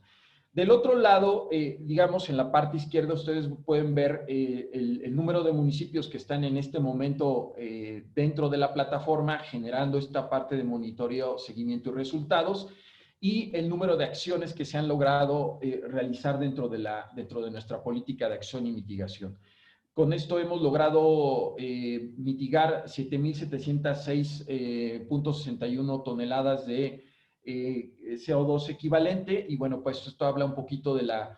Del otro lado, digamos, en la parte izquierda ustedes pueden ver el número de municipios que están en este momento dentro de la plataforma generando esta parte de monitoreo, seguimiento y resultados. y el número de acciones que se han logrado realizar dentro de nuestra política de acción y mitigación. Con esto hemos logrado mitigar 7.706.61 toneladas de CO2 equivalente, y bueno, pues esto habla un poquito de las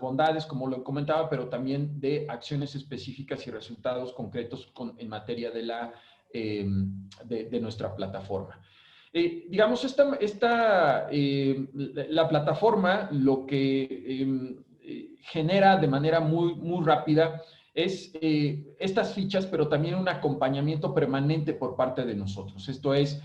bondades, como lo comentaba, pero también de acciones específicas y resultados concretos en materia de nuestra plataforma. Digamos, la plataforma lo que genera de manera muy rápida es estas fichas, pero también un acompañamiento permanente por parte de nosotros. Esto es,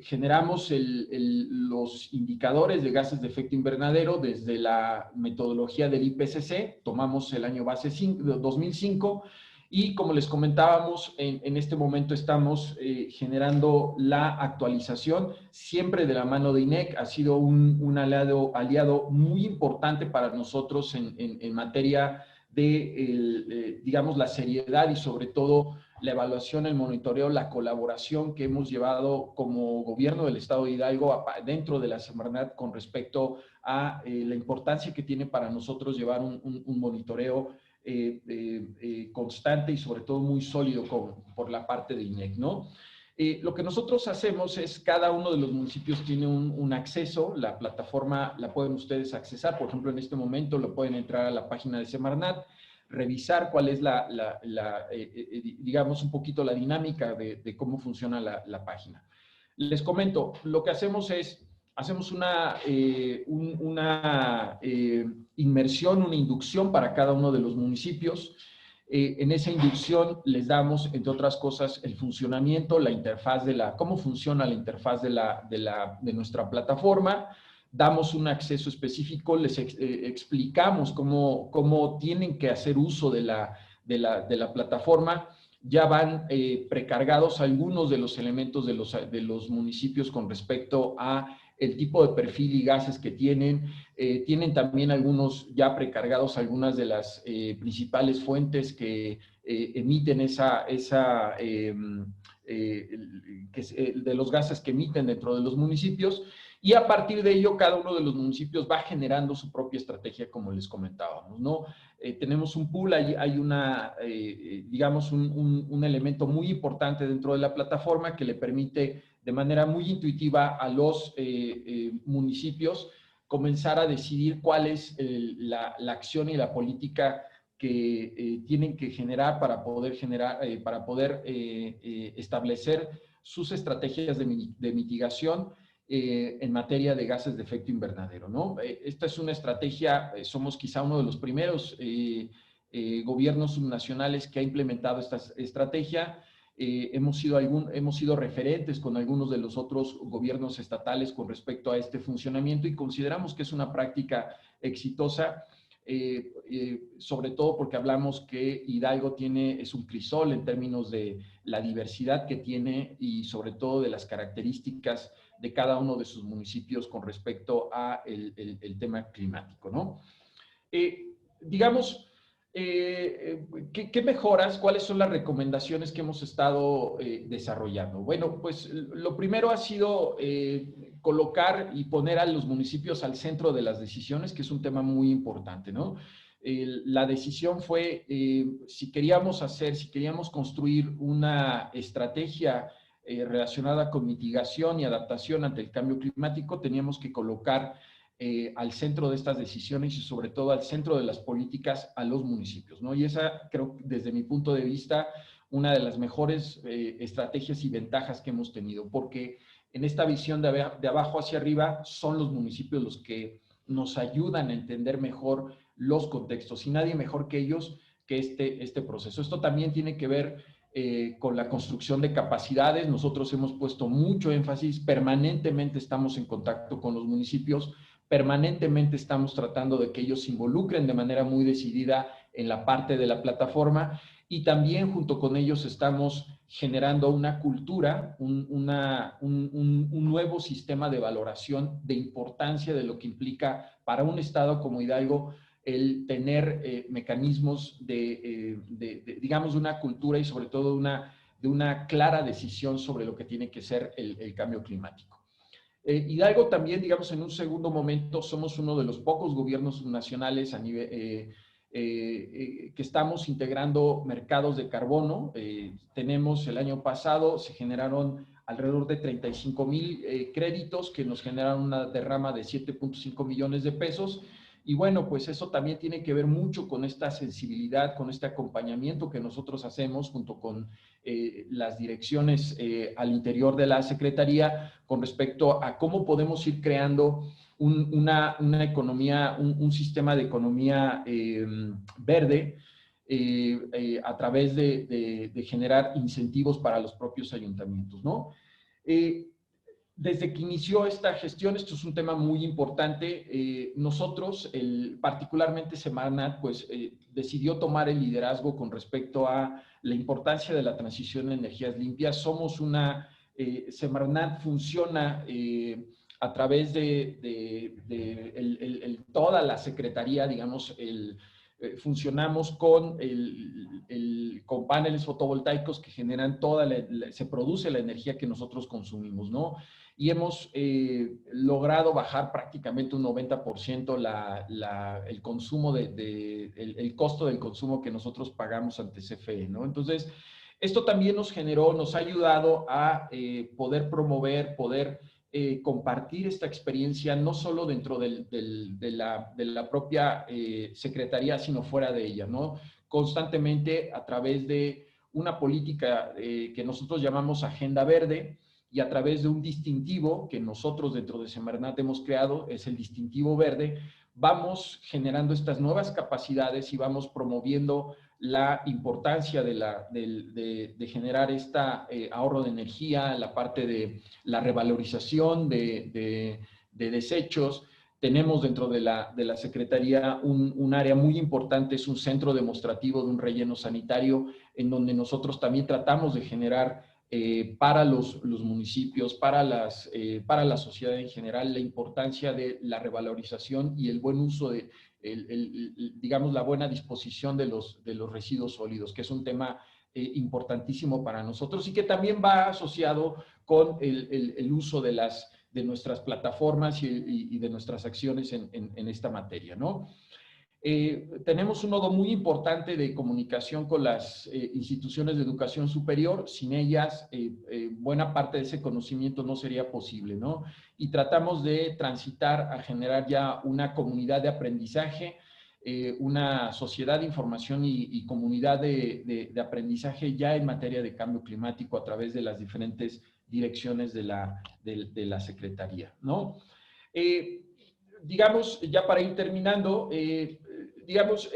generamos los indicadores de gases de efecto invernadero desde la metodología del IPCC, tomamos el año base 2005, y como les comentábamos, en este momento estamos generando la actualización, siempre de la mano de INEC. Ha sido un aliado muy importante para nosotros en materia de, digamos, la seriedad y sobre todo la evaluación, el monitoreo, la colaboración que hemos llevado como gobierno del Estado de Hidalgo dentro de la Semarnat con respecto a la importancia que tiene para nosotros llevar un monitoreo constante y sobre todo muy sólido por la parte de INEC, ¿no? Lo que nosotros hacemos es, cada uno de los municipios tiene un acceso, la plataforma la pueden ustedes accesar, por ejemplo, en este momento lo pueden entrar a la página de Semarnat, revisar cuál es digamos, un poquito la dinámica de cómo funciona la página. Les comento, lo que hacemos es, hacemos una inmersión, una inducción para cada uno de los municipios. En esa inducción les damos, entre otras cosas, el funcionamiento, la interfaz cómo funciona la interfaz de nuestra plataforma. Damos un acceso específico, les explicamos cómo tienen que hacer uso de la plataforma. Ya van precargados algunos de los elementos de los municipios con respecto a el tipo de perfil y gases que tienen. Tienen también algunos ya precargados algunas de las principales fuentes que emiten de los gases que emiten dentro de los municipios. Y a partir de ello, cada uno de los municipios va generando su propia estrategia, como les comentábamos, ¿no? Tenemos un pool, hay digamos, un elemento muy importante dentro de la plataforma que le permite de manera muy intuitiva a los municipios comenzar a decidir cuál es la acción y la política que tienen que generar para poder establecer sus estrategias de mitigación en materia de gases de efecto invernadero, ¿no? Esta es una estrategia, somos quizá uno de los primeros gobiernos subnacionales que ha implementado esta estrategia. Hemos sido referentes con algunos de los otros gobiernos estatales con respecto a este funcionamiento y consideramos que es una práctica exitosa, sobre todo porque hablamos que Hidalgo es un crisol en términos de la diversidad que tiene y sobre todo de las características de cada uno de sus municipios con respecto a el tema climático, ¿no? Digamos, ¿qué mejoras? ¿Cuáles son las recomendaciones que hemos estado desarrollando? Bueno, pues lo primero ha sido colocar y poner a los municipios al centro de las decisiones, que es un tema muy importante, ¿no? La decisión fue si queríamos construir una estrategia relacionada con mitigación y adaptación ante el cambio climático, teníamos que colocar al centro de estas decisiones y sobre todo al centro de las políticas a los municipios, ¿no? Y esa, creo, desde mi punto de vista, una de las mejores estrategias y ventajas que hemos tenido, porque en esta visión de abajo hacia arriba son los municipios los que nos ayudan a entender mejor los contextos y nadie mejor que ellos que este proceso. Esto también tiene que ver con la construcción de capacidades. Nosotros hemos puesto mucho énfasis, permanentemente estamos en contacto con los municipios, permanentemente estamos tratando de que ellos se involucren de manera muy decidida en la parte de la plataforma y también junto con ellos estamos generando una cultura, un nuevo sistema de valoración de importancia de lo que implica para un estado como Hidalgo el tener mecanismos digamos, una cultura y sobre todo una una clara decisión sobre lo que tiene que ser el cambio climático. Hidalgo también, digamos, en un segundo momento, somos uno de los pocos gobiernos nacionales a nivel, que estamos integrando mercados de carbono. Tenemos el año pasado, se generaron alrededor de 35,000 créditos que nos generaron una derrama de 7.5 millones de pesos. Y bueno, pues eso también tiene que ver mucho con esta sensibilidad, con este acompañamiento que nosotros hacemos junto con las direcciones al interior de la Secretaría con respecto a cómo podemos ir creando una economía, un sistema de economía verde a través de generar incentivos para los propios ayuntamientos, ¿no? Desde que inició esta gestión, esto es un tema muy importante, nosotros, particularmente Semarnat, pues decidió tomar el liderazgo con respecto a la importancia de la transición a energías limpias. Somos Semarnat funciona a través de toda la secretaría, digamos, funcionamos con paneles fotovoltaicos que generan se produce la energía que nosotros consumimos, ¿no? Y hemos logrado bajar prácticamente un 90% el consumo el costo del consumo que nosotros pagamos ante CFE, ¿no? Entonces, esto también nos ha ayudado a poder promover, compartir esta experiencia, no solo dentro de la propia secretaría, sino fuera de ella, ¿no? Constantemente a través de una política que nosotros llamamos Agenda Verde, y a través de un distintivo que nosotros dentro de Semarnat hemos creado, es el distintivo verde, vamos generando estas nuevas capacidades y vamos promoviendo la importancia de generar ahorro de energía, la parte de la revalorización de desechos. Tenemos dentro de la Secretaría un área muy importante, es un centro demostrativo de un relleno sanitario, en donde nosotros también tratamos de generar para los municipios, para la sociedad en general, la importancia de la revalorización y el buen uso digamos, la buena disposición de los residuos sólidos, que es un tema importantísimo para nosotros y que también va asociado con el uso de nuestras plataformas y de nuestras acciones en esta materia, ¿no? Tenemos un nodo muy importante de comunicación con las instituciones de educación superior. Sin ellas, buena parte de ese conocimiento no sería posible, ¿no? Y tratamos de transitar a generar ya una comunidad de aprendizaje, una sociedad de información y comunidad de aprendizaje ya en materia de cambio climático a través de las diferentes direcciones de la Secretaría, ¿no? Digamos, ya para ir terminando, digamos,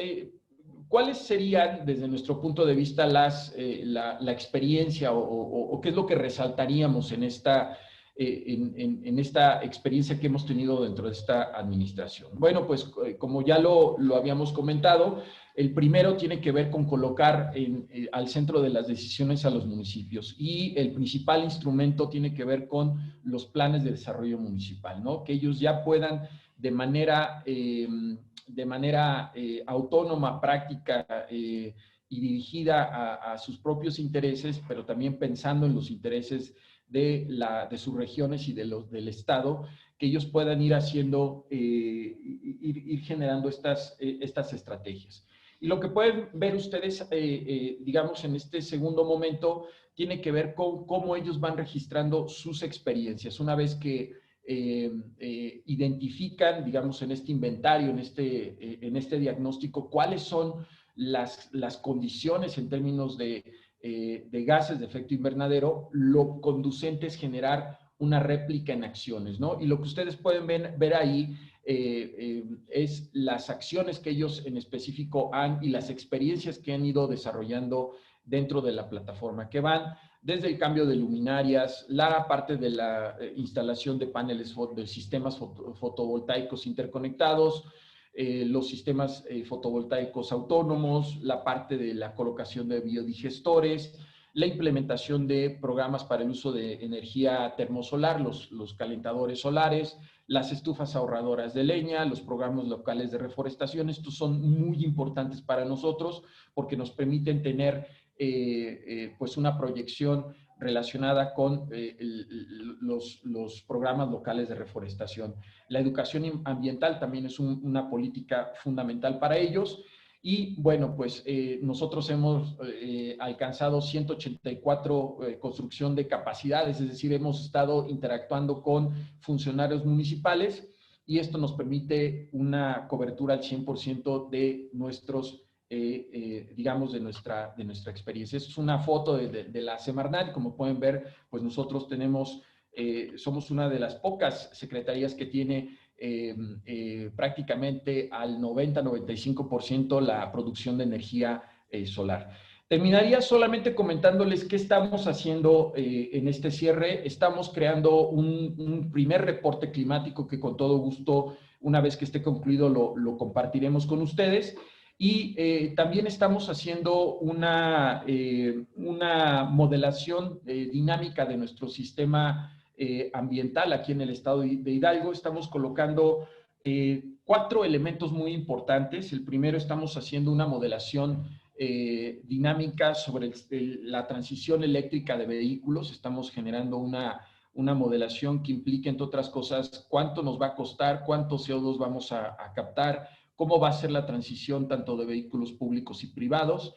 ¿cuáles serían, desde nuestro punto de vista, la experiencia o qué es lo que resaltaríamos en esta experiencia que hemos tenido dentro de esta administración? Bueno, pues como ya lo habíamos comentado, el primero tiene que ver con colocar al centro de las decisiones a los municipios y el principal instrumento tiene que ver con los planes de desarrollo municipal, ¿no? Que ellos ya puedan de manera autónoma, práctica y dirigida a sus propios intereses, pero también pensando en los intereses de sus regiones y del Estado, que ellos puedan ir haciendo, ir generando estas estrategias. Y lo que pueden ver ustedes, digamos, en este segundo momento, tiene que ver con cómo ellos van registrando sus experiencias. Una vez que identifican, digamos, en este inventario, en este diagnóstico, cuáles son las condiciones en términos de gases de efecto invernadero, lo conducente es generar una réplica en acciones, ¿no? Y lo que ustedes pueden ver ahí es las acciones que ellos en específico y las experiencias que han ido desarrollando dentro de la plataforma, que van desde el cambio de luminarias, la parte de la instalación de paneles de sistemas fotovoltaicos interconectados, los sistemas fotovoltaicos autónomos, la parte de la colocación de biodigestores, la implementación de programas para el uso de energía termosolar, los calentadores solares, las estufas ahorradoras de leña, los programas locales de reforestación. Estos son muy importantes para nosotros porque nos permiten tener pues una proyección relacionada con los programas locales de reforestación. La educación ambiental también es una política fundamental para ellos. Y bueno, pues nosotros hemos alcanzado 184 construcción de capacidades, es decir, hemos estado interactuando con funcionarios municipales y esto nos permite una cobertura al 100% de nuestros, digamos, de nuestra experiencia. Esta es una foto de la Semarnat. Como pueden ver, pues nosotros tenemos, somos una de las pocas secretarías que tiene prácticamente al 90-95% la producción de energía solar. Terminaría solamente comentándoles qué estamos haciendo en este cierre. Estamos creando un primer reporte climático que con todo gusto, una vez que esté concluido, lo compartiremos con ustedes. Y también estamos haciendo una modelación dinámica de nuestro sistema ambiental aquí en el estado de Hidalgo. Estamos colocando 4 elementos muy importantes. El primero, estamos haciendo una modelación dinámica sobre la transición eléctrica de vehículos. Estamos generando una modelación que implica, entre otras cosas, cuánto nos va a costar, cuánto CO2 vamos a captar, cómo va a ser la transición tanto de vehículos públicos y privados.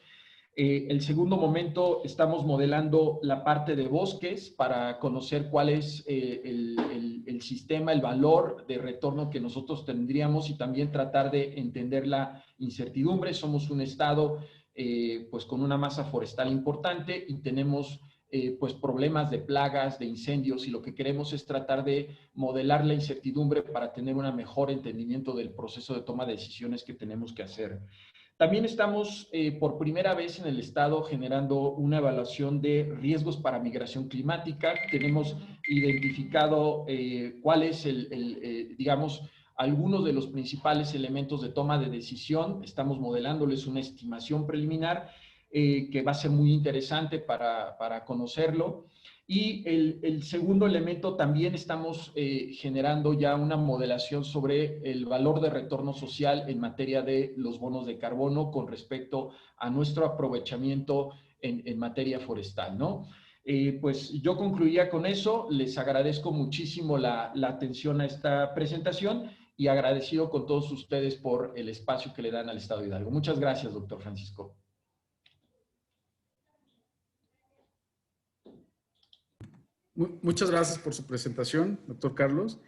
El segundo momento, estamos modelando la parte de bosques para conocer cuál es el sistema, el valor de retorno que nosotros tendríamos y también tratar de entender la incertidumbre. Somos un estado pues con una masa forestal importante y tenemos pues problemas de plagas, de incendios, y lo que queremos es tratar de modelar la incertidumbre para tener un mejor entendimiento del proceso de toma de decisiones que tenemos que hacer. También estamos por primera vez en el estado generando una evaluación de riesgos para migración climática. Tenemos identificado cuál es digamos, algunos de los principales elementos de toma de decisión. Estamos modelándoles una estimación preliminar que va a ser muy interesante para conocerlo. Y el segundo elemento, también estamos generando ya una modelación sobre el valor de retorno social en materia de los bonos de carbono con respecto a nuestro aprovechamiento en materia forestal, ¿no? Pues yo concluiría con eso. Les agradezco muchísimo la atención a esta presentación y agradecido con todos ustedes por el espacio que le dan al Estado de Hidalgo. Muchas gracias, doctor Francisco. Muchas gracias por su presentación, doctor Carlos.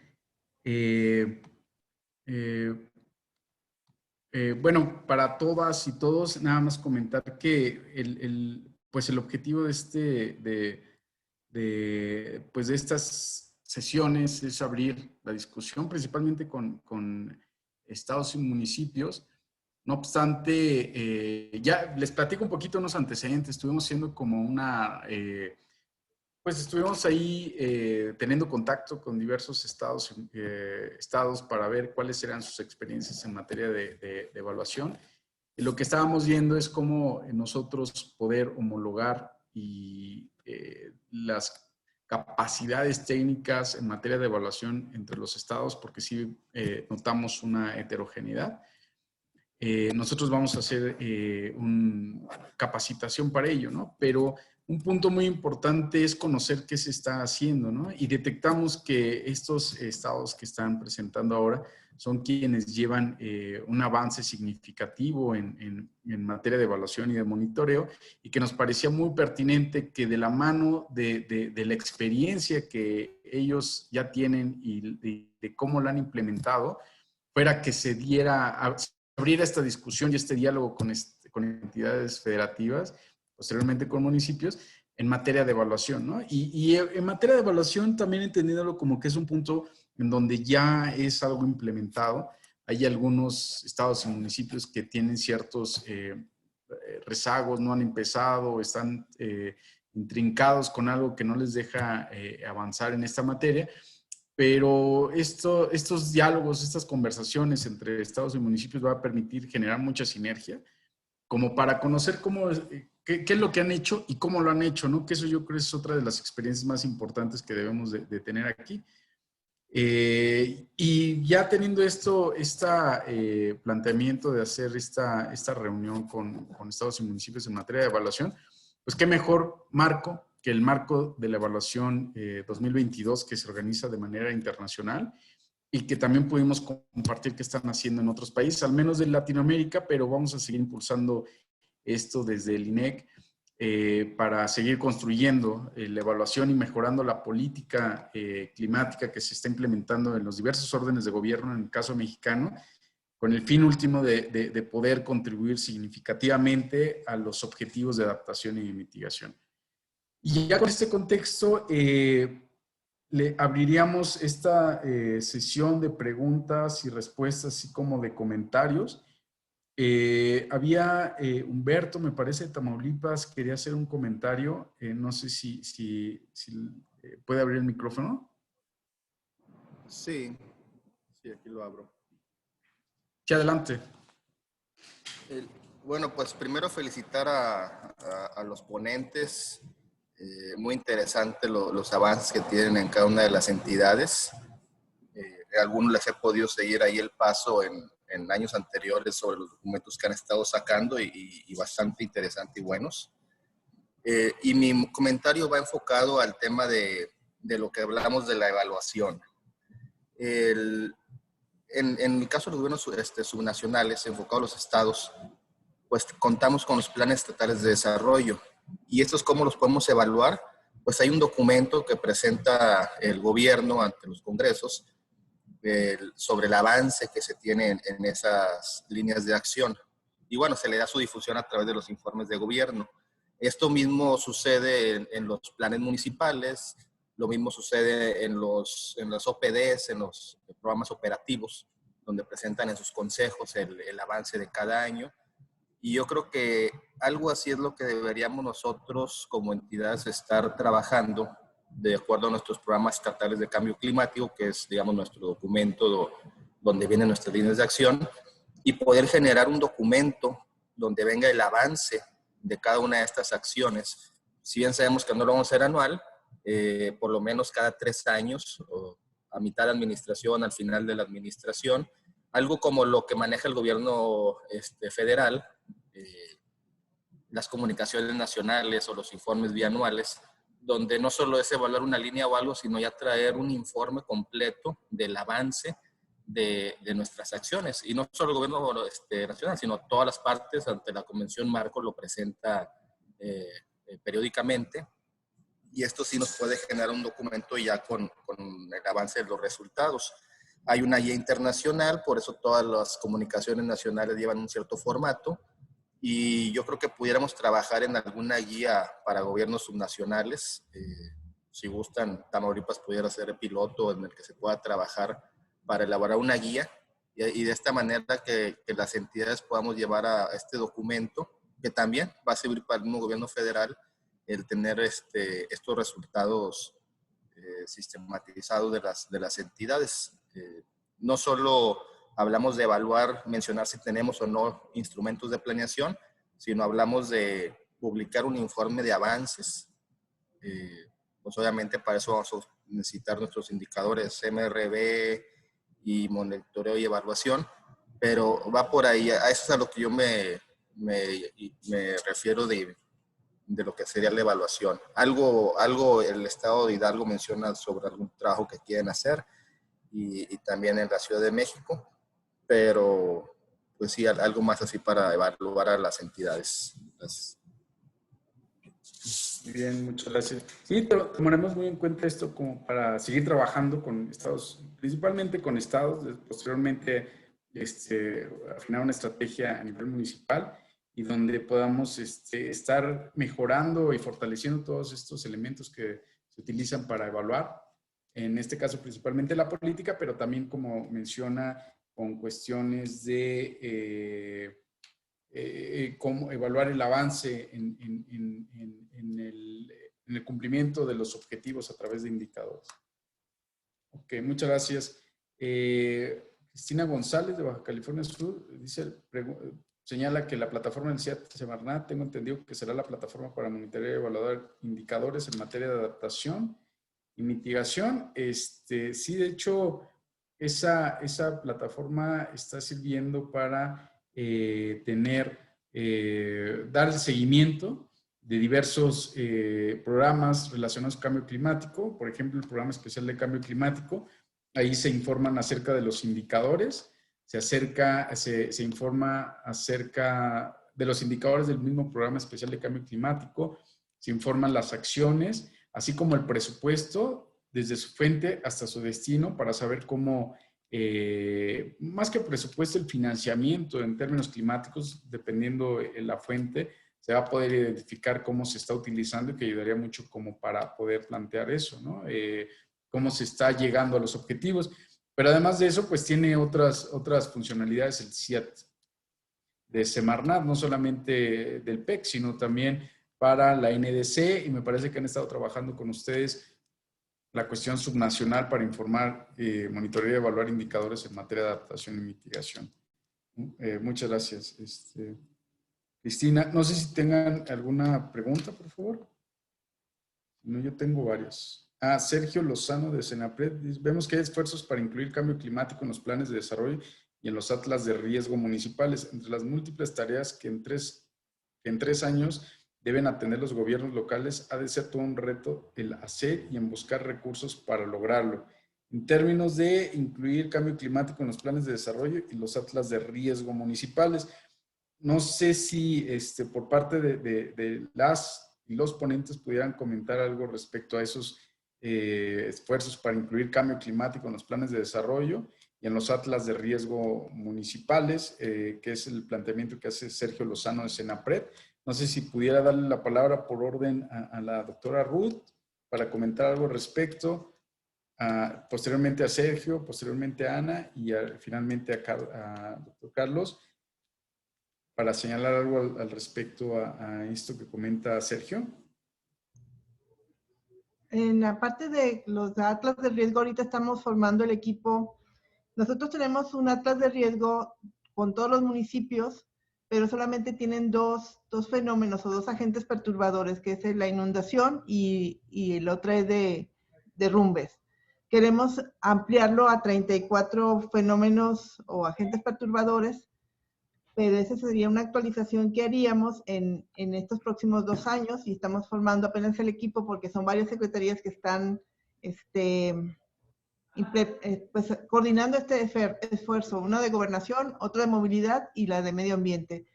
Bueno, para todas y todos, nada más comentar que pues el objetivo de estas sesiones es abrir la discusión, principalmente con estados y municipios. No obstante, ya les platico un poquito unos antecedentes. Estuvimos haciendo como pues estuvimos ahí teniendo contacto con diversos estados para ver cuáles eran sus experiencias en materia de evaluación. Y lo que estábamos viendo es cómo nosotros poder homologar las capacidades técnicas en materia de evaluación entre los estados, porque sí notamos una heterogeneidad. Nosotros vamos a hacer una capacitación para ello, ¿no? Pero un punto muy importante es conocer qué se está haciendo, ¿no? Y detectamos que estos estados que están presentando ahora son quienes llevan un avance significativo en materia de evaluación y de monitoreo, y que nos parecía muy pertinente que de la mano de la experiencia que ellos ya tienen y de cómo la han implementado, fuera que se abriera esta discusión y este diálogo con entidades federativas, posteriormente con municipios, en materia de evaluación, ¿no? Y en materia de evaluación también entendiéndolo como que es un punto en donde ya es algo implementado. Hay algunos estados y municipios que tienen ciertos rezagos, no han empezado, están intrincados con algo que no les deja avanzar en esta materia. Pero estos diálogos, estas conversaciones entre estados y municipios va a permitir generar mucha sinergia, como para conocer qué es lo que han hecho y cómo lo han hecho, ¿no? Que eso yo creo es otra de las experiencias más importantes que debemos de tener aquí. Y ya teniendo planteamiento de hacer esta reunión con estados y municipios en materia de evaluación, pues qué mejor marco que el marco de la evaluación 2022 que se organiza de manera internacional y que también pudimos compartir qué están haciendo en otros países, al menos de Latinoamérica, pero vamos a seguir impulsando esto desde el INEC para seguir construyendo la evaluación y mejorando la política climática que se está implementando en los diversos órdenes de gobierno, en el caso mexicano, con el fin último de poder contribuir significativamente a los objetivos de adaptación y de mitigación. Y ya con este contexto, le abriríamos esta sesión de preguntas y respuestas, así como de comentarios. Había Humberto, me parece, de Tamaulipas, quería hacer un comentario. No sé si puede abrir el micrófono. Sí, aquí lo abro. Sí, adelante. Bueno, pues primero felicitar a los ponentes. Muy interesante los avances que tienen en cada una de las entidades. Algunos les he podido seguir ahí el paso en años anteriores sobre los documentos que han estado sacando y bastante interesante y buenos. Y mi comentario va enfocado al tema de lo que hablamos de la evaluación. En el caso de los gobiernos subnacionales, enfocados a los estados, pues contamos con los planes estatales de desarrollo. ¿Y estos cómo los podemos evaluar? Pues hay un documento que presenta el gobierno ante los congresos sobre el avance que se tiene en esas líneas de acción. Y bueno, se le da su difusión a través de los informes de gobierno. Esto mismo sucede en los planes municipales, lo mismo sucede en los OPDs, en los programas operativos, donde presentan en sus consejos el avance de cada año. Y yo creo que algo así es lo que deberíamos nosotros como entidades estar trabajando de acuerdo a nuestros programas estatales de cambio climático, que es, digamos, nuestro documento donde vienen nuestras líneas de acción, y poder generar un documento donde venga el avance de cada una de estas acciones. Si bien sabemos que no lo vamos a hacer anual, por lo menos cada 3 años, o a mitad de administración, al final de la administración, algo como lo que maneja el gobierno federal, las comunicaciones nacionales o los informes bianuales, donde no solo es evaluar una línea o algo, sino ya traer un informe completo del avance de nuestras acciones. Y no solo el gobierno nacional, sino todas las partes ante la Convención Marco lo presenta periódicamente. Y esto sí nos puede generar un documento ya con el avance de los resultados. Hay una guía internacional, por eso todas las comunicaciones nacionales llevan un cierto formato. Y yo creo que pudiéramos trabajar en alguna guía para gobiernos subnacionales. Si gustan, Tamaulipas pudiera ser el piloto en el que se pueda trabajar para elaborar una guía y de esta manera que las entidades podamos llevar a este documento, que también va a servir para el mismo gobierno federal, el tener estos resultados sistematizados de las entidades. No solo hablamos de evaluar, mencionar si tenemos o no instrumentos de planeación, sino hablamos de publicar un informe de avances. Pues obviamente para eso vamos a necesitar nuestros indicadores MRV y monitoreo y evaluación, pero va por ahí. A eso es a lo que yo me refiero de lo que sería la evaluación. Algo el Estado de Hidalgo menciona sobre algún trabajo que quieren hacer y también en la Ciudad de México, pero pues sí, algo más así para evaluar a las entidades. Gracias. Muy bien, muchas gracias. Sí, tomaremos muy en cuenta esto como para seguir trabajando con estados, principalmente con estados, posteriormente afinar una estrategia a nivel municipal y donde podamos estar mejorando y fortaleciendo todos estos elementos que se utilizan para evaluar, en este caso principalmente la política, pero también como menciona con cuestiones de cómo evaluar el avance en el cumplimiento de los objetivos a través de indicadores. Ok, muchas gracias. Cristina González de Baja California Sur señala que la plataforma del Semarnat, tengo entendido que será la plataforma para monitorear y evaluar indicadores en materia de adaptación y mitigación. Sí, de hecho, esa plataforma está sirviendo para dar el seguimiento diversos programas relacionados con cambio climático, por ejemplo, el Programa Especial de Cambio Climático. Ahí se informan acerca de los indicadores, se informa acerca de los indicadores del mismo Programa Especial de Cambio Climático, se informan las acciones, así como el presupuesto desde su fuente hasta su destino para saber cómo, más que presupuesto, el financiamiento en términos climáticos, dependiendo de la fuente, se va a poder identificar cómo se está utilizando y que ayudaría mucho como para poder plantear eso, ¿no? Cómo se está llegando a los objetivos. Pero además de eso, pues tiene otras funcionalidades el CIAT de Semarnat, no solamente del PEC, sino también para la NDC, y me parece que han estado trabajando con ustedes la cuestión subnacional para informar, monitorear y evaluar indicadores en materia de adaptación y mitigación. Muchas gracias. Cristina, no sé si tengan alguna pregunta, por favor. No, yo tengo varias. Sergio Lozano de Senapred. Vemos que hay esfuerzos para incluir cambio climático en los planes de desarrollo y en los atlas de riesgo municipales. Entre las múltiples tareas que en tres años deben atender los gobiernos locales, ha de ser todo un reto el hacer y en buscar recursos para lograrlo. En términos de incluir cambio climático en los planes de desarrollo y los atlas de riesgo municipales. No sé si por parte de las y los ponentes pudieran comentar algo respecto a esos esfuerzos para incluir cambio climático en los planes de desarrollo y en los atlas de riesgo municipales, que es el planteamiento que hace Sergio Lozano de Senapred. No sé si pudiera darle la palabra por orden a la doctora Ruth para comentar algo al respecto, posteriormente a Sergio, posteriormente a Ana y finalmente a doctor Carlos, para señalar algo al respecto a esto que comenta Sergio. En la parte de los atlas de riesgo, ahorita estamos formando el equipo. Nosotros tenemos un atlas de riesgo con todos los municipios, pero solamente tienen dos fenómenos o dos agentes perturbadores, que es la inundación y el otro es de derrumbes. Queremos ampliarlo a 34 fenómenos o agentes perturbadores, pero esa sería una actualización que haríamos en estos próximos 2 años, y estamos formando apenas el equipo porque son varias secretarías que están pues, coordinando este esfuerzo, una de gobernación, otra de movilidad y la de medio ambiente.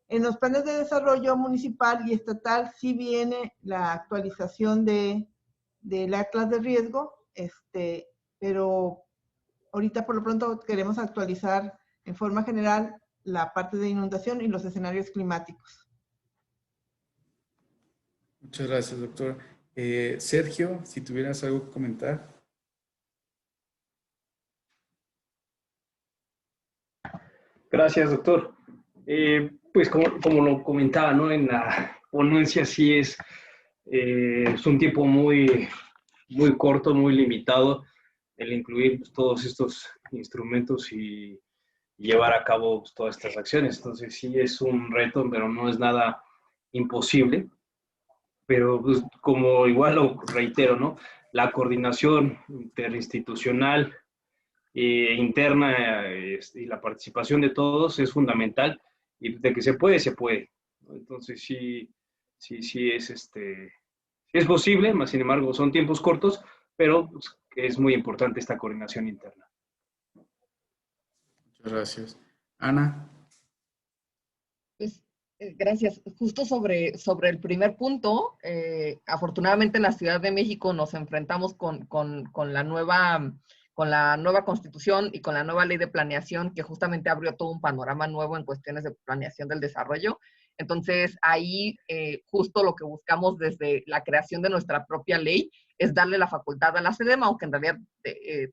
En los planes de desarrollo municipal y estatal sí viene la actualización del atlas de riesgo, pero ahorita por lo pronto queremos actualizar en forma general la parte de inundación y los escenarios climáticos. Muchas gracias, doctor. Sergio, si tuvieras algo que comentar. Gracias, doctor. Pues como lo comentaba, ¿no? En la ponencia sí es un tiempo muy corto, muy limitado, el incluir pues, todos estos instrumentos y llevar a cabo pues, todas estas acciones. Entonces sí es un reto, pero no es nada imposible. Pero pues, como igual lo reitero, ¿no? La coordinación interinstitucional, interna y la participación de todos es fundamental, y de que se puede, se puede, ¿no? Entonces sí es posible, más sin embargo son tiempos cortos, pero pues, es muy importante esta coordinación interna. Muchas gracias. Ana. Pues, gracias. Justo sobre el primer punto, afortunadamente en la Ciudad de México nos enfrentamos con la nueva Constitución y con la nueva Ley de Planeación, que justamente abrió todo un panorama nuevo en cuestiones de planeación del desarrollo. Entonces, ahí justo lo que buscamos desde la creación de nuestra propia ley es darle la facultad a la SEDEMA, aunque en realidad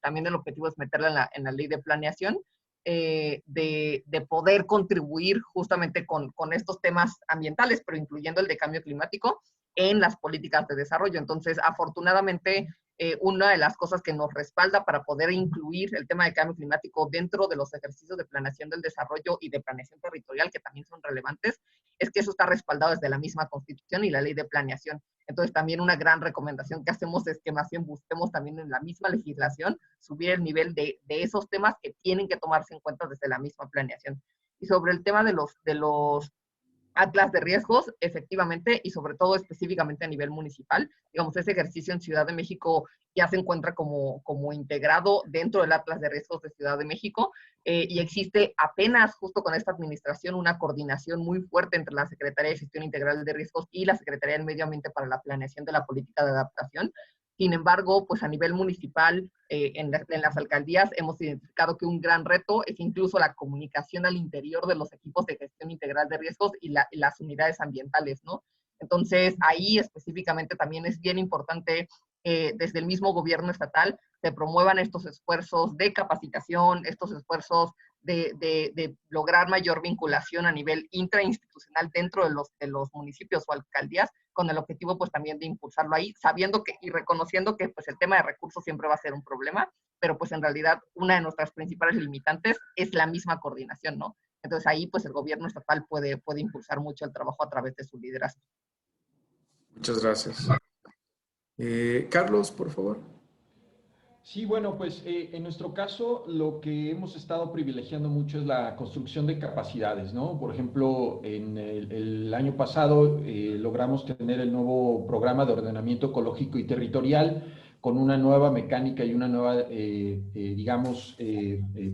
también el objetivo es meterla en la Ley de Planeación, de poder contribuir justamente con estos temas ambientales, pero incluyendo el de cambio climático en las políticas de desarrollo. Entonces, afortunadamente, una de las cosas que nos respalda para poder incluir el tema de cambio climático dentro de los ejercicios de planeación del desarrollo y de planeación territorial, que también son relevantes, es que eso está respaldado desde la misma Constitución y la Ley de Planeación. Entonces, también una gran recomendación que hacemos es que más bien busquemos también en la misma legislación subir el nivel de esos temas que tienen que tomarse en cuenta desde la misma planeación. Y sobre el tema de los atlas de riesgos, efectivamente, y sobre todo específicamente a nivel municipal. Digamos, ese ejercicio en Ciudad de México ya se encuentra como integrado dentro del atlas de riesgos de Ciudad de México, y existe apenas justo con esta administración una coordinación muy fuerte entre la Secretaría de Gestión Integral de Riesgos y la Secretaría del Medio Ambiente para la planeación de la política de adaptación. Sin embargo, pues a nivel municipal, en las alcaldías hemos identificado que un gran reto es incluso la comunicación al interior de los equipos de gestión integral de riesgos y las unidades ambientales, ¿no? Entonces, ahí específicamente también es bien importante desde el mismo gobierno estatal se promuevan estos esfuerzos de capacitación, estos esfuerzos de lograr mayor vinculación a nivel intrainstitucional dentro de los municipios o alcaldías, con el objetivo pues también de impulsarlo ahí, sabiendo que y reconociendo que pues el tema de recursos siempre va a ser un problema, pero pues en realidad una de nuestras principales limitantes es la misma coordinación, ¿no? Entonces ahí pues el gobierno estatal puede impulsar mucho el trabajo a través de su liderazgo. Muchas gracias. Carlos, por favor. Sí, bueno, pues en nuestro caso lo que hemos estado privilegiando mucho es la construcción de capacidades, ¿no? Por ejemplo, en el año pasado logramos tener el nuevo programa de ordenamiento ecológico y territorial con una nueva mecánica y una nueva, digamos,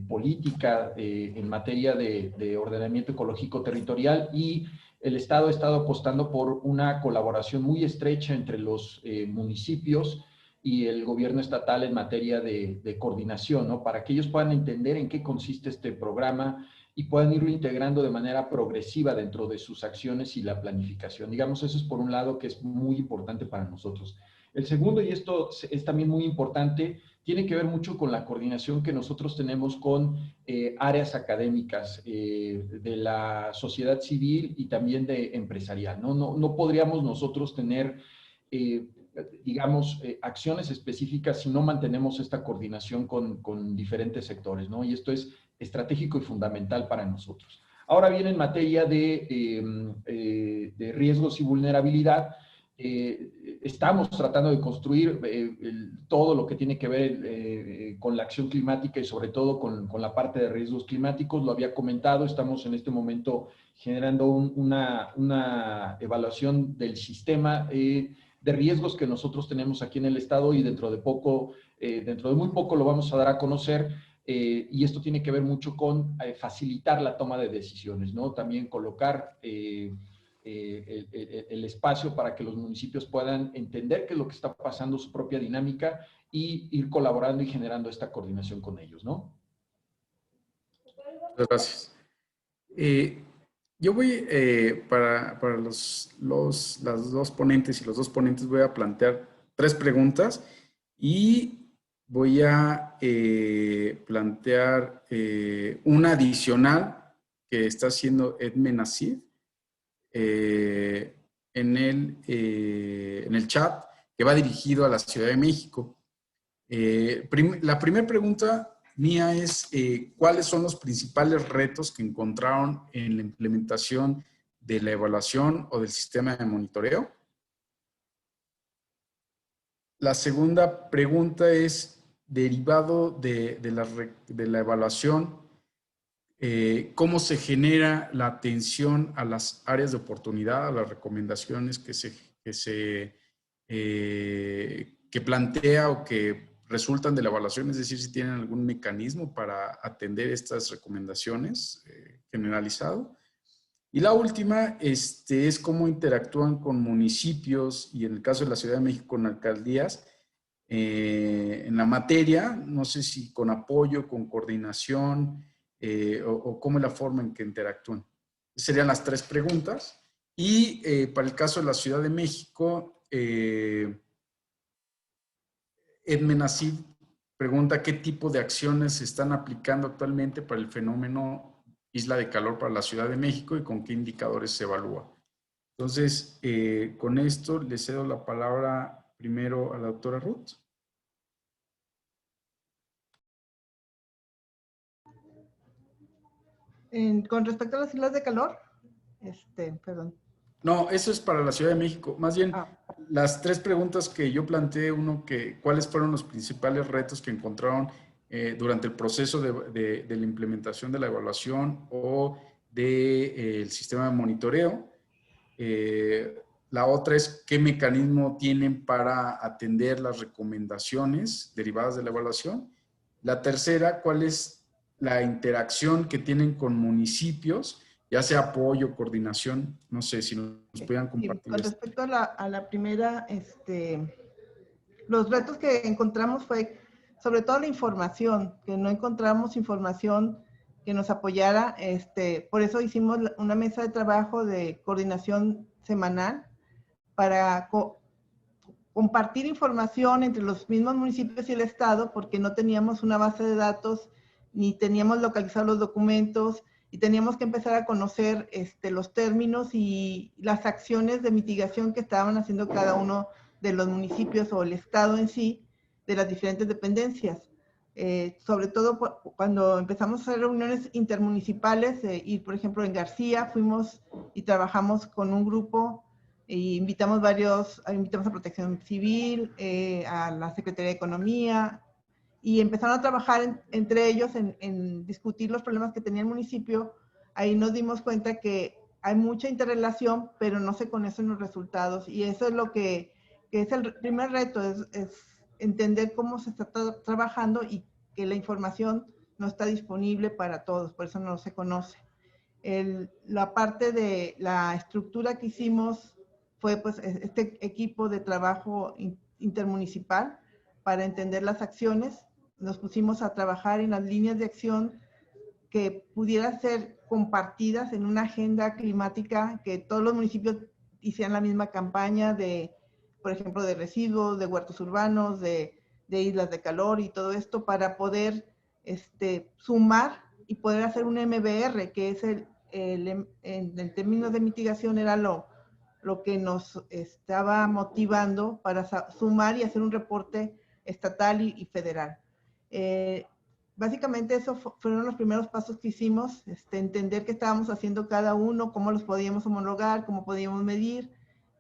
política en materia de ordenamiento ecológico territorial, y el Estado ha estado apostando por una colaboración muy estrecha entre los municipios y el gobierno estatal en materia de coordinación, ¿no? Para que ellos puedan entender en qué consiste este programa y puedan irlo integrando de manera progresiva dentro de sus acciones y la planificación. Digamos, eso es por un lado que es muy importante para nosotros. El segundo, y esto es también muy importante, tiene que ver mucho con la coordinación que nosotros tenemos con áreas académicas de la sociedad civil y también de empresarial, ¿no? No podríamos nosotros tener digamos, acciones específicas si no mantenemos esta coordinación con diferentes sectores, ¿no? Y esto es estratégico y fundamental para nosotros. Ahora bien, en materia de riesgos y vulnerabilidad, estamos tratando de construir todo lo que tiene que ver con la acción climática y sobre todo con la parte de riesgos climáticos. Lo había comentado, estamos en este momento generando una evaluación del sistema de riesgos que nosotros tenemos aquí en el estado, y dentro de muy poco lo vamos a dar a conocer, y esto tiene que ver mucho con facilitar la toma de decisiones, ¿no? También colocar el espacio para que los municipios puedan entender qué es lo que está pasando, su propia dinámica, y ir colaborando y generando esta coordinación con ellos, ¿no? Muchas gracias. Yo voy, para las dos ponentes y los dos ponentes, voy a plantear 3 preguntas y voy a plantear una adicional que está haciendo Edme Nassif en el chat, que va dirigido a la Ciudad de México. La primera pregunta mía es, ¿cuáles son los principales retos que encontraron en la implementación de la evaluación o del sistema de monitoreo? La segunda pregunta es, derivado de la evaluación, ¿cómo se genera la atención a las áreas de oportunidad, a las recomendaciones que plantea o que resultan de la evaluación? Es decir, si tienen algún mecanismo para atender estas recomendaciones generalizado. Y la última es cómo interactúan con municipios y, en el caso de la Ciudad de México, con alcaldías en la materia. No sé si con apoyo, con coordinación o cómo es la forma en que interactúan. Serían las 3 preguntas. Y para el caso de la Ciudad de México, Edme Nassif pregunta qué tipo de acciones se están aplicando actualmente para el fenómeno isla de calor para la Ciudad de México y con qué indicadores se evalúa. Entonces, con esto le cedo la palabra primero a la doctora Ruth. Con respecto a las islas de calor, perdón. No, eso es para la Ciudad de México. Más bien, las 3 preguntas que yo planteé, ¿cuáles fueron los principales retos que encontraron durante el proceso de la implementación de la evaluación o del sistema de monitoreo. La otra es qué mecanismo tienen para atender las recomendaciones derivadas de la evaluación. La tercera, cuál es la interacción que tienen con municipios, ya sea apoyo, coordinación, no sé si nos pudieran compartir. Con respecto a la primera, los retos que encontramos fue sobre todo la información, que no encontramos información que nos apoyara. Por eso hicimos una mesa de trabajo de coordinación semanal para compartir información entre los mismos municipios y el Estado, porque no teníamos una base de datos, ni teníamos localizados los documentos, y teníamos que empezar a conocer los términos y las acciones de mitigación que estaban haciendo cada uno de los municipios o el Estado en sí, de las diferentes dependencias. Sobre todo cuando empezamos a hacer reuniones intermunicipales, y por ejemplo en García fuimos y trabajamos con un grupo, y invitamos a Protección Civil, a la Secretaría de Economía, y empezaron a trabajar entre ellos en discutir los problemas que tenía el municipio. Ahí nos dimos cuenta que hay mucha interrelación, pero no se conocen los resultados, y eso es lo que es el primer reto, es entender cómo se está trabajando y que la información no está disponible para todos, por eso no se conoce. La parte de la estructura que hicimos fue pues este equipo de trabajo intermunicipal para entender las acciones. Nos pusimos a trabajar en las líneas de acción que pudieran ser compartidas en una agenda climática, que todos los municipios hicieran la misma campaña de, por ejemplo, de residuos, de huertos urbanos, de islas de calor y todo esto, para poder sumar y poder hacer un MBR, que es en términos de mitigación era lo que nos estaba motivando para sumar y hacer un reporte estatal y federal. Básicamente esos fueron los primeros pasos que hicimos, entender qué estábamos haciendo cada uno, cómo los podíamos homologar, cómo podíamos medir,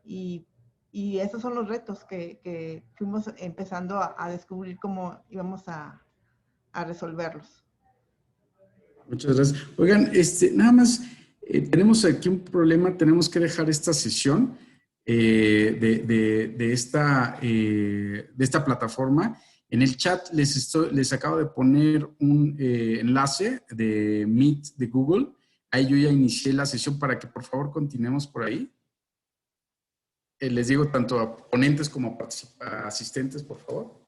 y esos son los retos que fuimos empezando a descubrir cómo íbamos a resolverlos. Muchas gracias. Oigan, nada más, tenemos aquí un problema, tenemos que dejar esta sesión de esta plataforma. En el chat les acabo de poner un enlace de Meet de Google. Ahí yo ya inicié la sesión para que por favor continuemos por ahí. Les digo tanto a ponentes como a asistentes, por favor.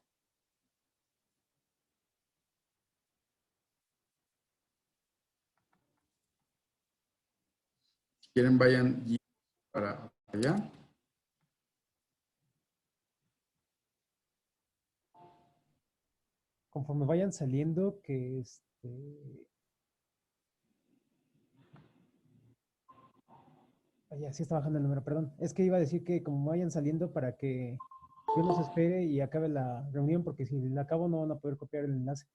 Si quieren, vayan para allá. Conforme vayan saliendo, que ya sí está bajando el número, perdón. Es que iba a decir que como vayan saliendo para que yo los espere y acabe la reunión, porque si la acabo no van a poder copiar el enlace.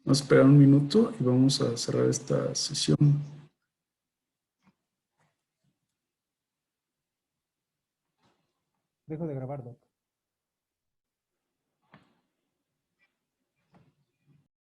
Vamos a esperar un minuto y vamos a cerrar esta sesión. Dejo de grabar, Doc.